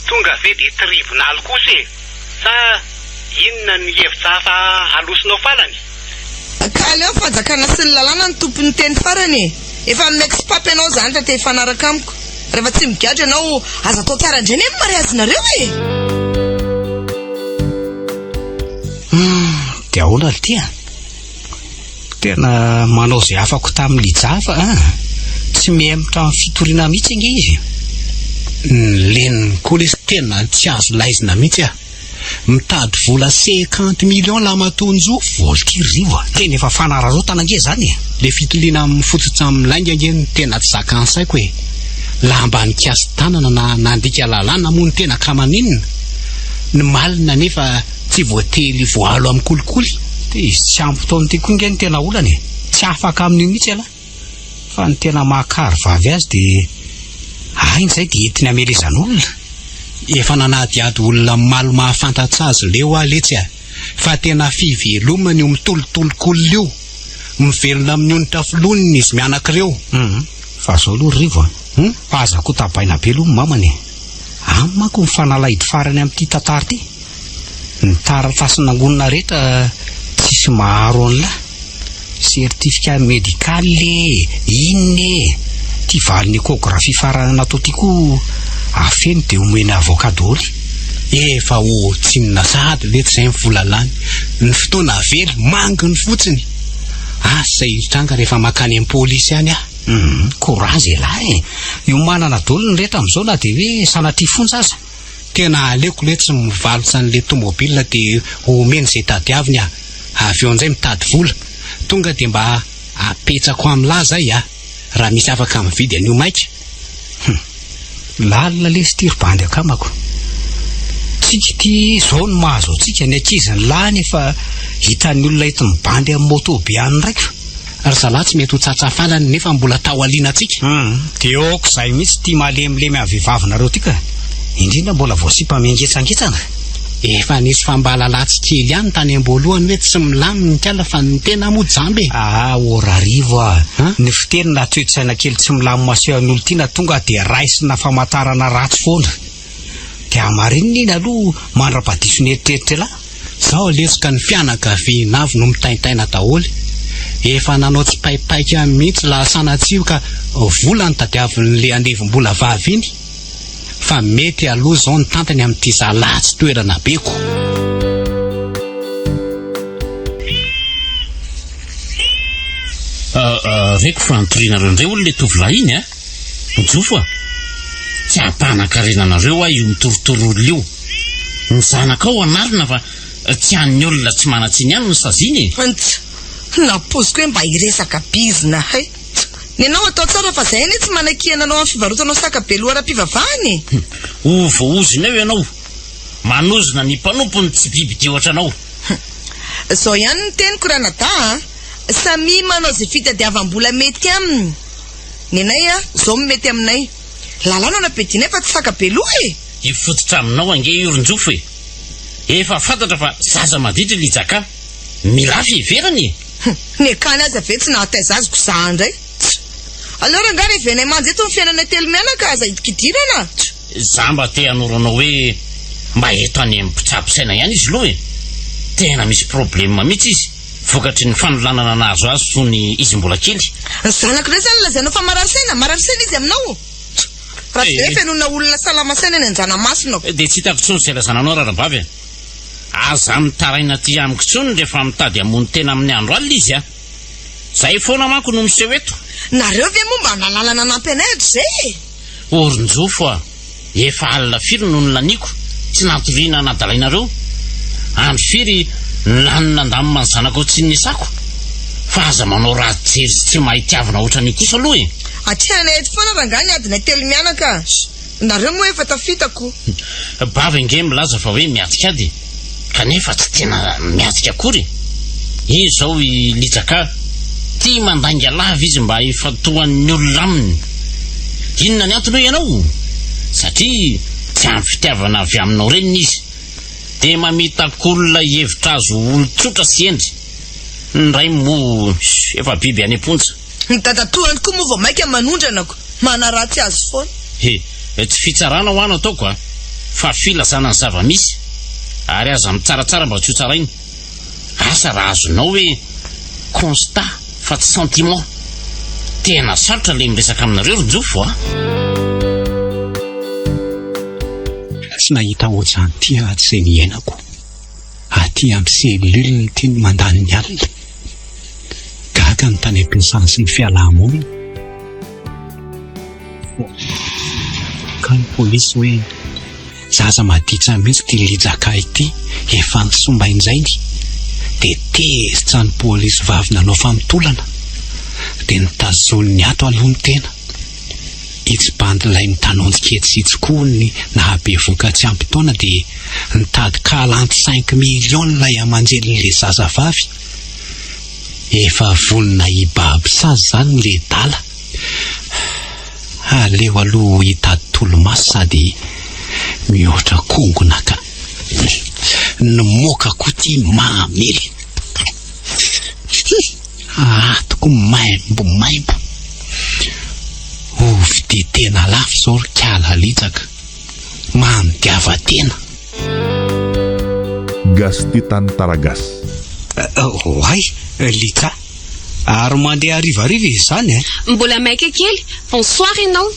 Tonga ve dia tribunal kosa e. Sa inona ny hevitra hafa alosinao farany? Ka leo fanjakana sy ny lalàna ny tompony teny farany e. Efa mexpape ianao zany raha te hifanaraka amiko. Rehefa tsy migadra ianao aza atao tsara indray ny mariazinareo e. Dia ahoana ly tia? Tena manao izay afako tamin'ny lijafa tsy mihemotra amin'ny fitoriana mihitsy ange izy. Leniny koa lesy tena tsy azo laizina mihitsy mitady vola 50 millions la matonjo voly rivo. Tena efa fanararotana ange zany le fitoliana amin'ny fototra amin'ny lainga ange ny tena tsy zaka ansaiko e. La ambany kiasy tanana na nandika lalàna moa ny tena kamaninina. Ny malina nefa tsy voately voalo amin'ny kolikoly. Dia izy tsy ampy taony ty koa nge ny tena olana e. Tsy afaka amin'io mihitsy ala. Fa ny tena mahakary vavy azy dia inzay dia entiny amelezan'olona. Efa nanadiady olona malo mahafantatsa azy leo aletsy fa tena fivelomany io mitolotolok'olona io. Mivelona amin'ny onitra filoniny izy mianakireo. Fa zao aloha rivo aza koa tabaina be aloha mamany. Amako mifanalaidy farany amin'ity tantara ty. Ny taratasy nangonina rehetra tsisy maharo an'la. Certificat médical inne ty valiny échographie farany natao ty koa afeny dia omena avocat daholo. Efa tsinona sady lety izay mivolalany. Ny fotoana velo manginy fotsiny. Zay tranga rehefa makany amin'ny polisy any courage lahy io manana daholo ny rehetra amin'izao na dia hoe sanatria fonja aza. Tena aleoko le tsy mivalotsa an'le tomobilina dia omeny izay tadiaviny avy eo amin'izay mitady vola. Tonga dia mba apetsako amin'la zay raha misy afaka mividy an'io maika. Lalina le styrobandy akamako. Tsika ty zao no mahazo antsika ny ankiziny lahy nefa hitan'ny olona eto mibandy amin'ny moto be any raiko. Ary zalahy tsy mety ho tsatsafalany nefa mbola tao aliana atsika. Dia aoko izay mihitsy tia malemilemy amin'ny vehivavynareo tika. Indrindra mbola voasipa mingetsangetsana. Efa nisy fambalalatsy kely ihany tany am-boalohany hoe tsy milaminy ny kala fa ny tena mojambe. Ora rivo ny fiteny na toe-tsaina kely tsy milamy maseho an'olo tina tonga dia raisina famantarana ratsy foana. Dia amarinina iny aloha mandrapadiso ny eritreritra la. Zao lesika ny fianakaviana avy no mitaintaina daholo. Efa nanao tsy paipaika mihitsy la sanatsio ka vola ny tadiavin'le andevim-bola vavy iny. Fa mety aloha zao ny tantany amin'ity zalatsy toerana beko. Reko fantorinareo indray olona le tovolahy iny Mijofo tsy ampanankarianareo io mitorotoro io. Ny zanakao anarina fa tsy han'ny olona tsy manatsiny ihany ny saziny. Napoziko hoe mba hiresaka bizina hay. Nenao atao tsara fa zay ny tsy manakiana anao amin'ny fivarotanao sakabelo ara-pivavahany. Ovoozina eo ianao. Manozona ny mpanompony tsy biby dia ohatranao. Zao ihany ny teniko ranada samy manao zay fitadiavam-bola mety aminy. Nenay zao mety aminay. Lalana na pedinay fa tsy sakabelo e. Ifototra aminao ange Orinjofo e. Efa fantatra fa zaza maditra lijaka. Milafy iverany. Ny kany aza ve tsy nahataiza azoko za ndray. Alora nga revenay manjy eto ny fiainana telo mianaka aza idikidirana. Za mba te hanoranao hoe mba eto any amin'ny mpitsapisaina ihany izy loha e. Tena misy problema mihitsy izy. Vokatry ny fanolanana nazo azy fony izy mbola kely. Ny zanak'ireo zany lazainao fa marary saina izy aminao. Raha tsy fenona olona salama saina eny an-dranomasina. Dia tsy hitako tsony izay lazananao rarambavy. Aza mitaraina ty amiko tsony rehefa mitady hamony tena amin'ny andro alina izy Zay foana manko no miseho eto. Nareo ve momba nalalana nampy anay zay? Orinjofo efa alina firy no nolaniako. Tsy natoriana nadalainareo. any firy nanandamina ny zanako tsy nisako fa aza manao raha jery tsy mahitiavana ohatrany kosa aloha e. Atrehana eto foana rangany adina telo mianaka. Nareo moa efa tafitako. Bava inge milaza fa hoe miatika ady kanefa tsy tena miatika akory. Izy zao ilitsaka tia mandanga lava izy mba ifatohan'ny olona aminy. Inona ny antony ianao? Satria tsy amin'ny fitiavana avy aminao reny izy. De mamitakolona hevitra azo olon-tsotra sy endry. Ny ray mo efa biby any amponja. Ny tatatohany koa moa vao maika manondranako. Mana ratsy azy foana. Tsy fitsarana ho ano ataoko fa filazana ny zava-misy. Ary aza mitsaratsara mba tsy ho tsarainy. Asa raha azonao hoe constat fa tsy sentiment. Tena sarotra le miresaka aminareo Rojofo Tsy nahita ohatrany ty aty ny iainako. Aty amin'ny selule ny tiany mandany ny alina. Gaga ny tany ampiasana sy ny fialaha-monina. Ka ny polisy hoe zaza maditra mihitsy ty lijaka ity efa nisombainjainy. De tezitra ny polisy vavy nanao famitolana. De nitazony ny ato aloha ny tena. Itsy bandilay mitanonjy ketsitsy koa ny nahabe vokatsy ampitaona de nitady 45 millions lay amanjelin'le zaza vavy. Efa volona ibaby sazy zany le dala. Aleo aloha hitady tolomaso sady mihoatra kongona ka. Nomoka koa ty mamely. Toko maimbo. Ovy de tena lafo zao kiala litsaka. Mandiava tena. Gastitan Taragas. Ay, litra. Ary mandeha arivariva izy zany Mbola maika kely. Bonsoir ianao.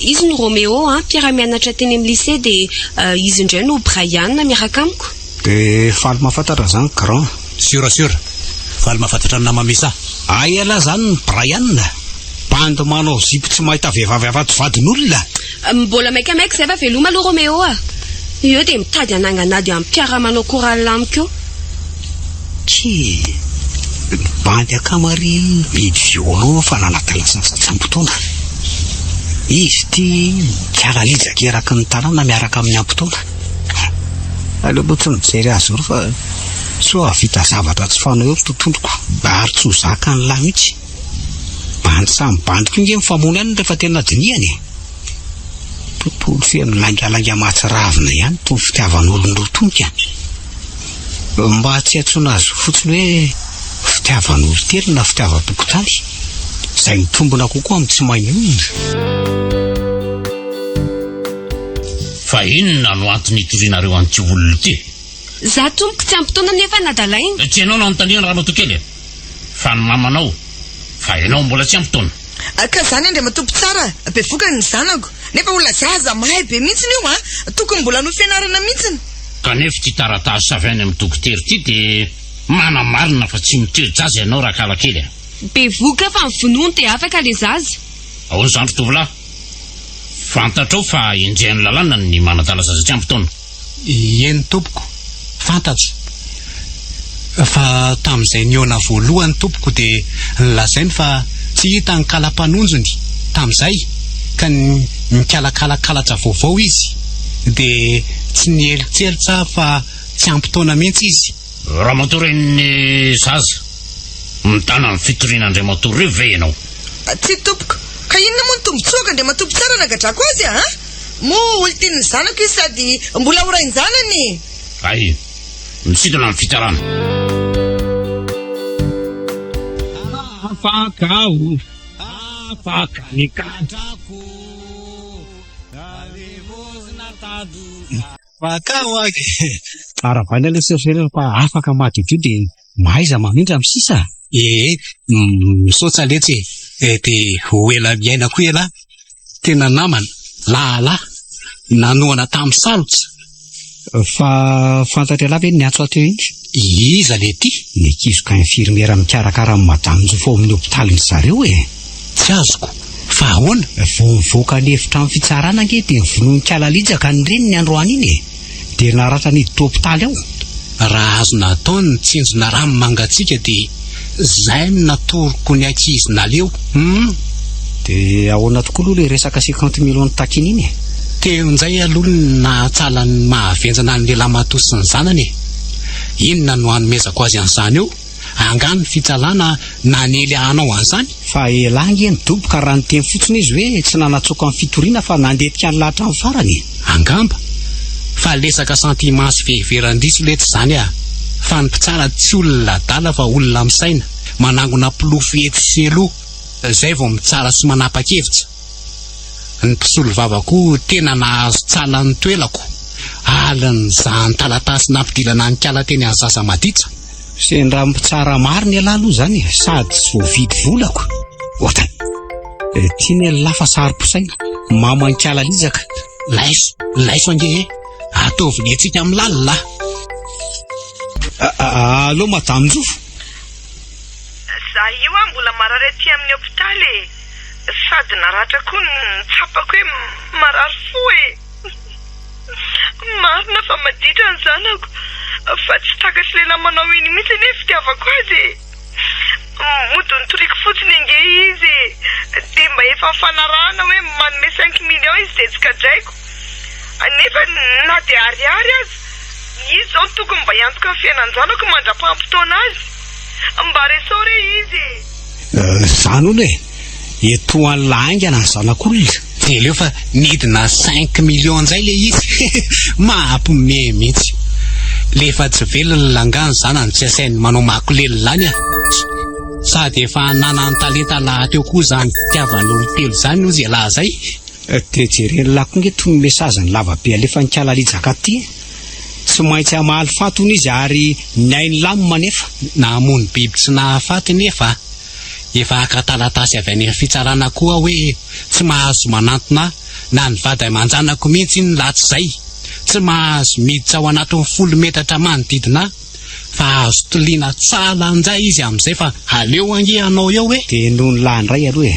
Izy no Roméo mpiara-mianatra teny amin'ny lycée de izy indray no Brian miaraka amiko. De faly mahafantatra zany grand. Sûr. Faly mahafantatra ny nama misa. Ay ala zany ny Brian. Bando manao zipo tsy mahita vehivavy afaty vadin'olona. Mbola maika zay fa veloma aloha Roméo Io de mitady ananganady amin'ny mpiara-manao chorale amiko. Tsy bandy akamary midy violon fa nanatala sampotona. Izy ty kiaralizaka eraky ny tanàna miaraka amin'ny ampotona. Aleo tsy mijery azy ro fa soa vita zavatra tsy fanao eo totondroko. Bary tsy ho zaka ny lahy mihitsy. Bandy samy bandy koa inge mifamono ihany rehefa tena diniany. Tontolo feno langalanga matsiravina ihany toy fitiavan'olona tonika. Mba tsy atsona azy fotsiny hoe fitiavan'olo tery na fitiavan-tokotany. Zay mitombona kokoa amin'ny tsy mahay. Fa inona no antony itorianareo an'ity olona ity? Za tompoko tsy ampitoana nefa nadalaina. Tsy ianao nanontaniana raha matokely fa ny mamanao fa ianao mbola tsy ampitoana. Ka zany andre matompo tsara be vokany ny zanako. Nefa olona zaza mahay be mihitsiny io tokony mbola no fianarana mihitsiny. Kanefa ty taratasy savany amin'ny dokotera ty de manamarina fa tsy mitoejaza ianao raha kalakely. Be voka fa mivonony de afaka le zaza. Ahoana zany tovolahy? Fantatrao fa indrian'ny lalàna ny manatala zaza tsy ampitoana. Eny tompoko, fantatro. Fa tamin'izay niona voalohany tompoko de lazainy fa tsy hita ny kala-panonjony tamin'izay ka mikalakalakalaja vaovao izy de tsy nielitselitra fa tsy ampitoana mihitsy izy. Raha matoren'ny zaza mitana amin'ny fitorian'Andriamantoa reo ve ianao? Tsy tompoko. Ka inona moa ny tombotsoaka andre matompo tsara nagadrako azy moa olo tiany zanako izy sady mbola horainy zanany. Ay, misintona amin'ny fitarana. Afaka ny kadrako Fakao aravaina le serserera fa afaka maty io de mahaiza manindra amin'ny sisa. Misaotra letsy de hoela miaina koa ela tena namana lala nanoana tamin'ny sarotra fa fantatra ela ve niatso ateo iny iza le ty nikizoka infirmiera mikarakara amin'ny madamo fo amin'ny hopitaly ny zareo tsy azoko fa ahoana vovoaka ny efitra amin'ny fitsarana ange de vononikala lijaka ny reny ny androany iny de naratra niditra hopitaly ao raha azo natao ny tsinjona rano mangatsiaka dia zay no natoroko ny ankizy naleo. Dia ahoana tokoa aloha ilay resaka 50 millions takiny iny. Teon'izay aloha nahatsala ny mahavenjana ny lehilahy matoa sy ny zanany. Inona no hanomezako azy an'izany eo? Angano fitsalana nanely anao an'izany. Fa elangy nidoboka raha niteny fotsiny izy hoe tsy nanatsoaka amin'ny fitoriana fa nandetika ny lahatra amin'ny farany. Angamba fa lesaka sentiment sy veheveran-diso lety zany fa ny mpitsara tsy olona dala fa olona misaina, manangona pilofety sy aloha, zay vao mitsara sy manapa-kevitra. Ny mpisolo vavako tena nahazo tsala ny toelako, alany zany talatasy nampidilana ny kala teny any sasa maditra. Sendra mpitsara maro ny alahy aloha zany, sady tsy voavidy volako. Ohatra tiany lafa sary-posaina mamankala lizaka. Laiso ange ataovy ny antsika amin'ny lalina. Allô madame Njofo. Za io mbola marary aty amin'ny hôpitaly, sady naratra koa ny tsapako hoe marary fo marina fa maditra ny zanako, fa tsy takatry lehilahy manao iny mihitsy ane fitiavako azy. Modony toriko fotsiny ange izy, dia mba efa fanarahana hoe manome 5 millions izy dia tsy kadraiko. Nefa na dia ariary azy, izy zao tokony mba hiantoka ny fiainan-janako mandra-pampitoana azy, mba resore izy. Zany olo etoan'ny laingana ny zanak'olona. Dia leo fa nidina 5 millions zay le izy. Mahampime mihitsy. Lefa tsy velona langany zanany tsy asainy manao makolelilany sady efa nanany talenta lahateo koa zany fitiavan'olo telo zany ozy alahy zay. Tejereny lakonge toy ny mesazany lavabe alefa ny kala lijaka ty. Tsy maintsy amaly fatony izy ary nyainy lamima nefa. Namony biby tsy nahafaty nefa. Efa akatalatasy avy any fitsarana koa hoe tsy mahazo manantona na ny vady aman-janako mihitsy ny latsy zay. Tsy mahazo miditra ao anatin'ny 10 metatra manodidina, fa azo toliana tsala an'izay izy amin'izay fa aleo ange anao eo hoe. Dia noho ny lahandray aloha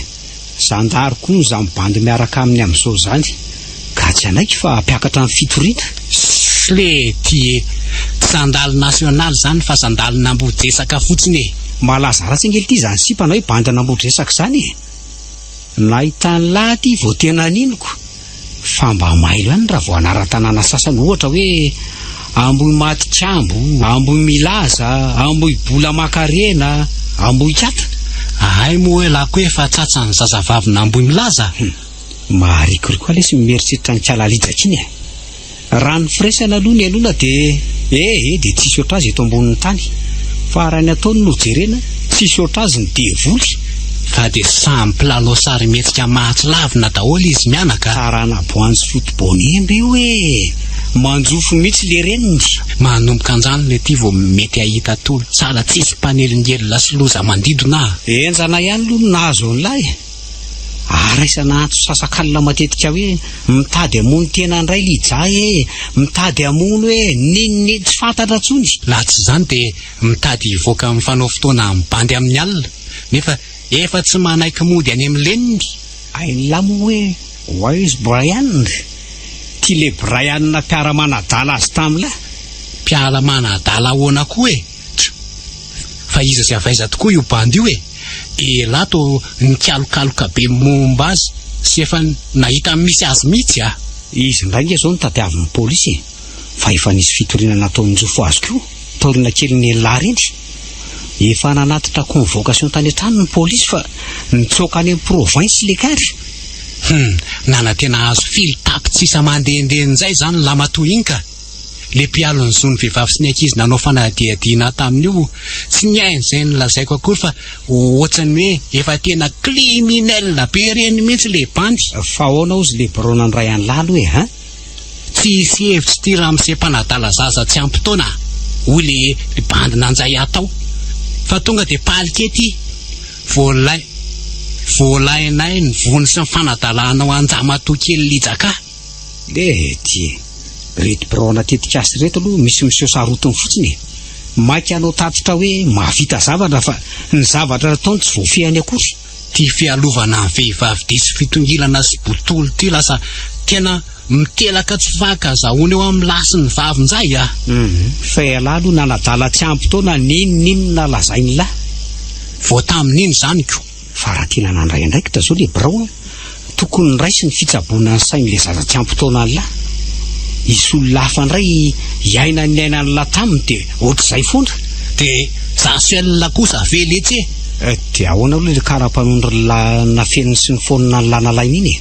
zandary koa no za mibandy miaraka amin'ny amin'izao zany, ka tsy anaiky fa ampiakatra amin'ny fitoriana. Le ty sandaly nasionaly zany fa sandaly nambojesaka fotsiny. Malaza ratsy angely ty zany sipana hoe bandy nambojesaka zany. Nahitany lahy vao tena ninoko, fa mba mailo ihany raha vao anara-tanàna sasany ohatra hoe Amboy Matikambo, Amboy Milaza, Amboy Bola Makarena, Amboy Kata. Ay moa hoe lako hoe fa tsatsan'ny zazavavy na Amboy Milaza. Maharikoriko alesy mieritreritra ny kalalidzaka iny. Raha ny firesana aloha ny alona dia dia tsisy oatra azy eto ambonin'ny tany, fa raha ny ataony no jerena tsisy oatra azy ny devoly. Fa dia samy mpilalao sary metsika mahatsilavina daholo izy mianaka. Karana boanjo football-emby io manjofo mihitsy le reniny. Manomboka an'izany le ty vao mety ahita tolo tsara tsisy mpanelingely sy loza mandidona. Enjana ihany aloha nahazo an'ilay. Araisana antso sasakalina matetika hoe mitady amono tena andray lijay mitady amono hoe nininy tsy fantatra tsony. Laha tsy zany dia mitady hivoaka amin'ny fanao fotoana mibandy amin'ny alina, nefa efa tsy manaiky mody any amin'ny leniny. Ailamo hoe Wise Brian, ty le Brian na mpiara-manadala azy tam'la. Mpiara-manadala ahoana koa fa iza sy avaiza tokoa io bandy io lato nikalokaloka be momba azy sy efa nahita misy azy mihitsy Izy ndrange zao nitadiavin'ny polisy, fa efa nisy fitoriana nataon'ny Njofo azy koa taorina kely ny larindry. Efa nanatitra convocation tany an-trano ny polisy fa nitsoaka any amin'ny province le kary. Nana tena azo fily tapy tsisa mandehandehan'izay zany lamatoa iny ka. Le mpialon'ny zony vehivavy sy ny ankizy nanao fanadihadiana tamin'io tsy niainy izay nilazaiko akory fa ohatrany hoe efa tena criminel be reny mihitsy le bandy. Fa ahoana ozy le barona ny ray any lalo hoe tsisy hevitsy ty raha mise mpanadala zaza tsy ampitoana hoy le bandy nanjay atao. Fa tonga dia palikety voalainay ny vony sy ny fanadalanao anjamatoa kely lijaka. Ty reto birona tetika asy reto aloha misy miseho sarotiny fotsiny. Maika anao tatitra hoe mahavita zavatra fa ny zavatra ataony tsy voafehany akory. Ty fialovana ny vehivavy disy fitongilana sy botolo ty lasa tena mitelaka tsy faka zahoana eo amin'ny lasiny vavinjay a. Fa ela aloha nanadala tsy ampy-taona ninona lazainy lahy vao tamin'iny zany ko. fa raha tiana nandray andraikitra zao le birao tokony raisy ny fitsaboana ny sain'le zaza tsy ampy-taona ny lahy. Isy olona hafa indray iaina ny aina ny lahy taminy dia ohatr'izay fondra. Dia zasoelina kosa veletsy dia ahoana aloha le karapanondry na feliny sy ny fonina ny lanalainy iny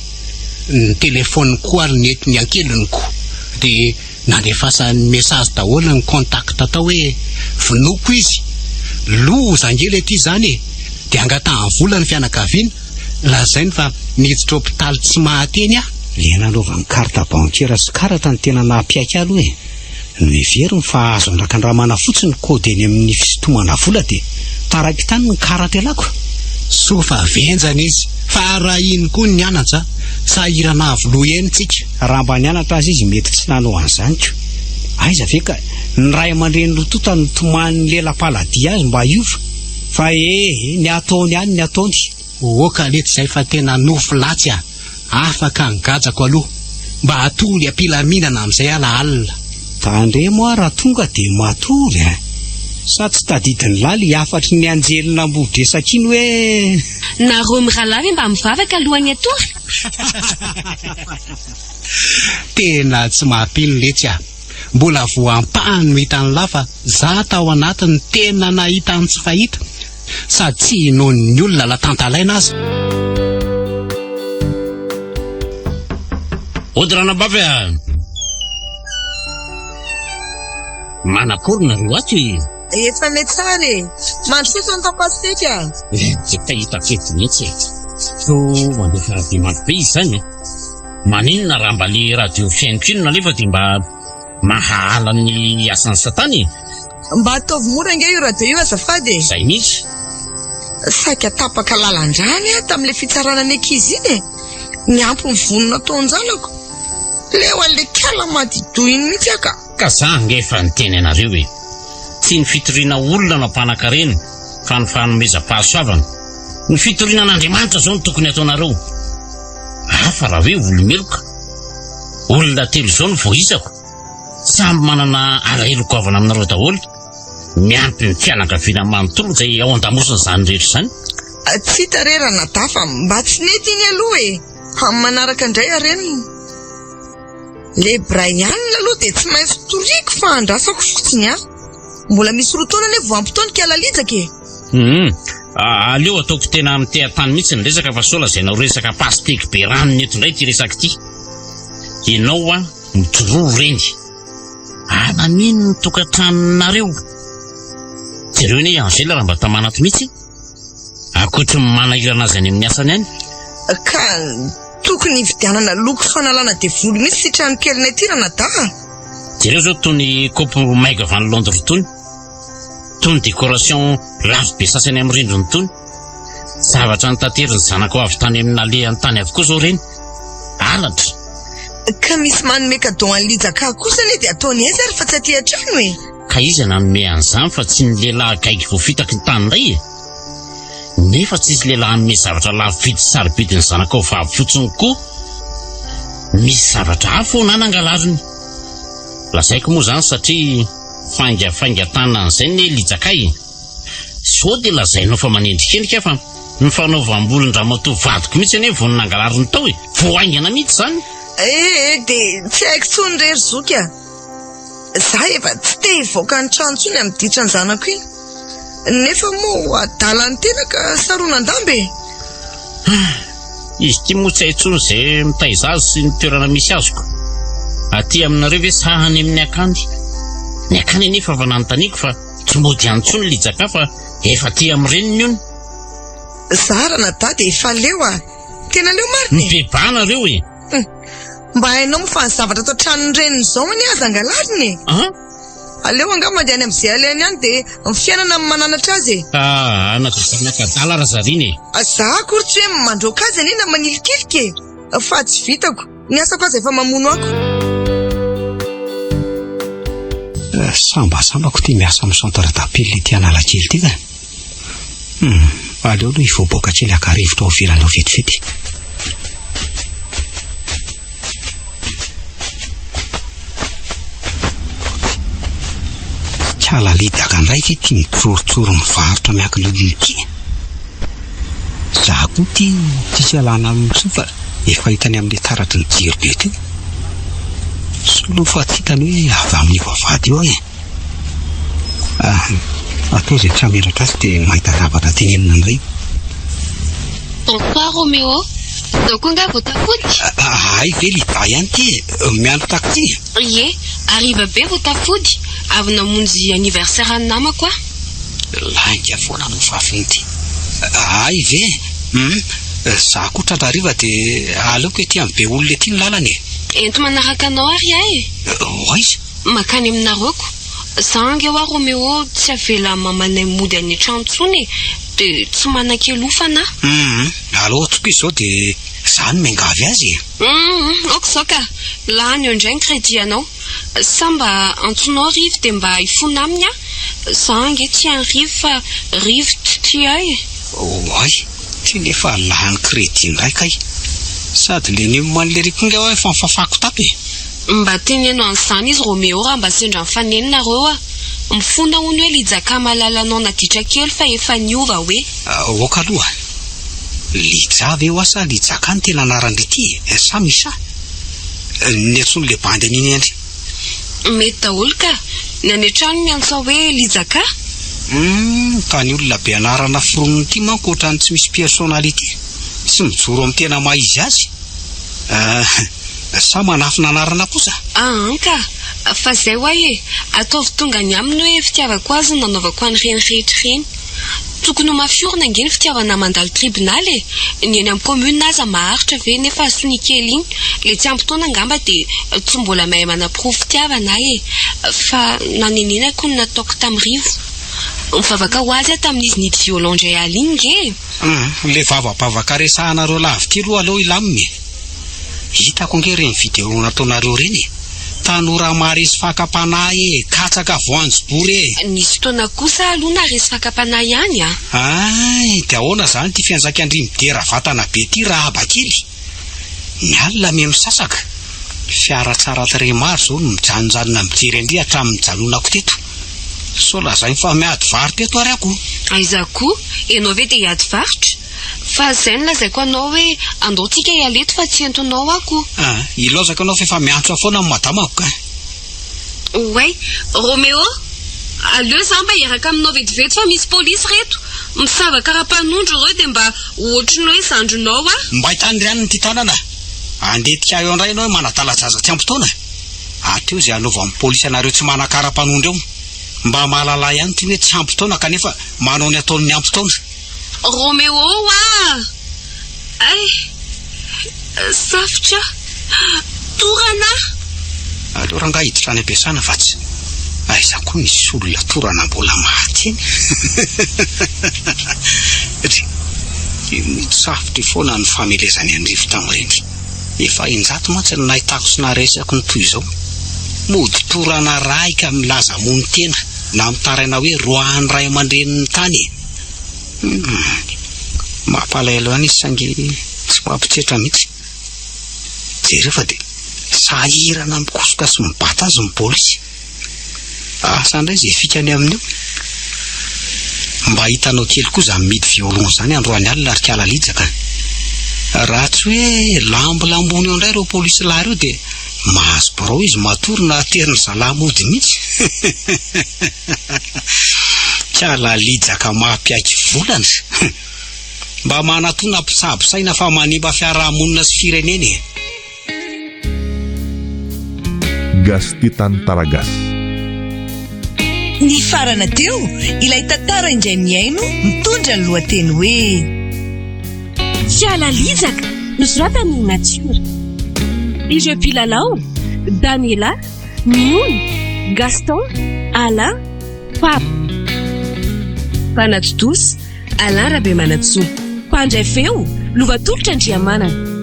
ny telefony koa ary nety ny ankeliny ko dia nandefasany message daholo ny contact atao hoe vinoko izy loza ngely aty zany dia angatahany vola ny fianakaviana lazainy fa niditra hôpitaly tsy mahateny aho. le nanaovany carte bancaire sy karata ny tena nahapiaika aloha no everiny fa azo andrakan-dramana fotsiny kody eny amin'ny fisintomana vola dia taraiky tany ny karata elako. Sofa venjana izy fa raha iny koa ny anatra sahirana avoloa eny tsika. Raha mba nianatra azy izy mety tsy nanao an'izany ko. Aiza ve ka ny ray aman-dreny rotota ny toman'ny lela-paladia azy mba hiova fa ny ataony ihany ny ataony. Oka lety izay fa tena nofo latsy afaka ngajako aloha mba hatory ampilaminana amin'izay alahalina. Tandre moa raha tonga dia matory sa tsy tadidiny laly afatry ny anjelina mbodresakiny hoe nareo mirahalavy mba mivavaka alohan'ny atory. Tena tsy mampiny letsy mbola voampahany no hitany lafa za tao anatiny tena nahitany tsy fahita sady tsy nohony ny olona la tantalaina azy. Odrana bavy manaporona ro ato efa mety tsara mandrososo ny tapasiteka tsy tahita fety mihitsy so mandefa rahabe be izy zany maninona raha mba le radio fiainok'inona lefa dia mba mahala ny asan'ny satany mba ataovy mora nge io radio io azafady zay mihitsy saika tapaka lalandrany tamin'le fitsarana ny ankizy iny ny ampy ny vonona ataonjanako leo an'le kala madido iny mihitsy aka ka za ngefa niteny anareo tsy ny fitoriana olona no ampanankareny fa ny fanomezam-pahasoavana ny fitoriana an'Andriamanitra zao no tokony ataonareo hafa raha hoe olomeloka olona telo zao no voizako samby manana alahelo avana aminareo daholo miampy ny fianakaviana manontolo izay ao an-damosiny zany rehetra zany tsy hitarera nadafa mba tsy nety iny aloha amin'ny manaraka indray areny le Brian aloha dia tsy maintsy toriko fa andrasako fotsiny mbola misy rotaona ane voampitaony kialalidzaka aleo ataoko tena amin'ny tehatany mihitsy ny resaka fa sola zay nao resaka pasteky be ranony eto indray ty resaka ty ianao mitororo reny ananino ny tokantranonareo jereo ne Angela raha mba tamanato mihitsy akoatra ny manahirana azy any amin'ny asany any ka tokony hividianana loko fanalana dia volo mihitsy sitrano kelina tirana da jereo zao tony kopo maiga van Londres tony tony décoration lavo be sasany amin'ny rindrony tony zavatra nytanteriny zanako avy tany amin'ny alehany tany avokoa zao reny alatra ka misy manome kadon an'lidzaka kosa ne dia ataony aiza ary fa tsy aty an-trano ka izy nanome an'izany fa tsy ny lehilahy gaiky voafitaky ny tany indray nefa tsisy lehilahy anome zavatra lavo vidy sarobidiny zanako ao vavy fotsiny koa misy zavatra hafa ho nanangalariny lazaiko moa zany satria faingafaingatana an'izay ne lijakay so dia lazainao fa manendrikendrika fa ny fanaovam-bolon-dramato vadiko mihitsy ane vao nangalariny tao voaingana mihitsy zany dia tsy haiko tsony rery zoky za efa tsy te hivoaka ny trano tsony amin'ny ditra ny zanako iny nefa moa adalany tena ka saronan-dambe izy ty moa tsy haintsony izay mitaiza azy sy ny toerana misy azoko aty aminareo ve sahany amin'ny akandy ny akany nefa fa nanontaniako fa tsy mody antsony lidzaka fa efa ty amin'reniny ony zarana da dia efa leo tena leo mariny mibebanareo mba hainao moa fa ny zavatra atao tranony reniny zao any azy angalariny aleo anga mandeha any amin'izay alehany any dia mifiainana amin'ny mananatra azy anatazanakadala razariny za akory tsy hoe mandroaka azy anina manilikiliky fa tsy vitako ny asako azy efa mamono ako sambasambako ty miasa amin'ny centre d'appel le ty analakely ty ka aleo aloha hivoaboaka kely akarivotra ao ivelanao vetivety Kialalidaka ndraiky ty mitsoritsoro mivarotra miakin'olon'ity. Za koa ty kialana fa efa hitany amin'ny taratry ny jiro be teo. Solo fa hitany hoe avy amin'ny vavady eo atao zay trameratra azy dia mahita zavatra tenenina indray. Bonsoir Roméo. Donc on va voter foot. Ay ve lida ihany ty miandro taxi. Ie, arrive be voter foot. Avy namonjy anniversaire any namako a. Langa foana no vafinty. Ay ve za koa tratrariva dia aleoko ety amin'ny be olona ety ny lalana e. Ento manaraka anao ary ahy. Aiza? Makany aminaroko. Zangy eo a Roméo tsy avela mamanay mody any trano tsony dia tsy manan-kelofana. Allo tsoko izao dia za no miangavy azy e. Okizao ka lany eo indray ny crédit anao. Sa mba antsonao rivo dia mba hifona aminy a. Zangy tsy anrivo fa rivo ty ahy. Ay, ty nefa lany crédit ndraika ay. Sady le ny man'le rikonga hoe efa mifafako tapy. Mba teneno an'izany izy Roméo raha mba sendra mifanenonareo a. Mifona hony hoe Lijaka malalanao naditra kely fa efa niova hoe. Oka aloha. Lijavy eo asa Lijaka ny tena anarandrity sa misa. Ny antsony le bandy an'iny andry. Mety daholo ka. Ny any trano miantso hoe Lijaka. Tany olona be anarana foroniny ity manko ohatrany tsy misy personnalité. Tsy mijoro amin'ny tena maizy azy. Sa manafina anarana kosa. Ka fa zay hoe ataovy tonga ny aminy hoe fitiavako azy nanaovako an'ireny rehetra ireny. Tokony mafiorina angeny fitiavana mandalo tribunal e. Ny eny amin'ny commune aza maharitra ve nefa sonikely iny. Le tsy ampitoana angamba dia tsy mbola mahay manaprofo fitiavana e. Fa nanenenako ny nataoko tam'rivo. Mivavaka ho azy tamin'izy nidy violon ndray aliny nge. Le vavabavaka resahanareo lavity aloha aloha ilaminy. Hitako nge reny video nataonareo reny. Tanora maresy fakapanahy katsaka voanjobory e. Nisy fotoana kosa aloha na resy fakapanahy ihany a. Ay, dia ahoana zany ty fianjakan-drimidera vatana be ty raha abakely. Ny alina me misasaka. Fiara tsara tere maro zao no mijanonjanona mijery andry hatramin'ny mijanonako teto. So lazainy fa miady varotra eto ary ako. Aiza koa, enao ve dia hiady varotra? Fa zay no lazaiko anao hoe andaotsika ialeto fa tsy entonao ako. Ilaozako anao fa efa miantso foana amin'ny madamako ka. Way, Roméo, aleo za mba hiaraka aminao vetivety fa misy polisy reto. Misava karapanondro ireo dia mba ohatrinao hoe zandronao a. Mba hitandrianiny ty tanana. Andetika eo indray ianao hoe manadalajaza tsy ampitoana. Ateo izay anaova amin'ny polisy anareo tsy manan-karapanondro eo. Mba mahalala ihany ty hoe tsy ampitoana kanefa manao ny ataony ny ampitoana. Roméo ay safotra torana. Aleo raha nga hiditra any ampiasana fa tsy aiza koa misy olona torana mbola maty eny. Safotra foana ny famelezany andrivo tamin'ireny. Efa injato mantsy ny nahitako sy naresako ny toy izao. Mody torana raika milaza mony tena na mitaraina hoe roahan'ny ray aman-dreniny tany. Mampalahelo any izy sangy tsy mampitsetra mihitsy. Jereo fa dia sahirana mikosoka sy mibata azy ny polisy. Asa indray izay fikany amin'io. Mba hitanao kely koa za midy violon zany androany alina ary Kiala Lijaka. Raha tsy hoe lambolambony eo indray ireo polisy lahy ireo dia mahazo borao izy matory na teriny zalamody mihitsy. Kiala Lijaka mampiaiky volana. Mba manatona mpisabosaina fa manimba fiarahamonina sy fireneny. Gastitan Taragas. Ny farana teo ilay tantara indray miaino mitondra ny lohateny hoe Kiala Lijaka nosoratan'ny natiora. Ireo mpilalao Daniela, Miony, Gaston, Alain, Pape. Mpanatodosy Alain Rabemanatsoa. Mpandray feo Lovatolotra Andriamanana.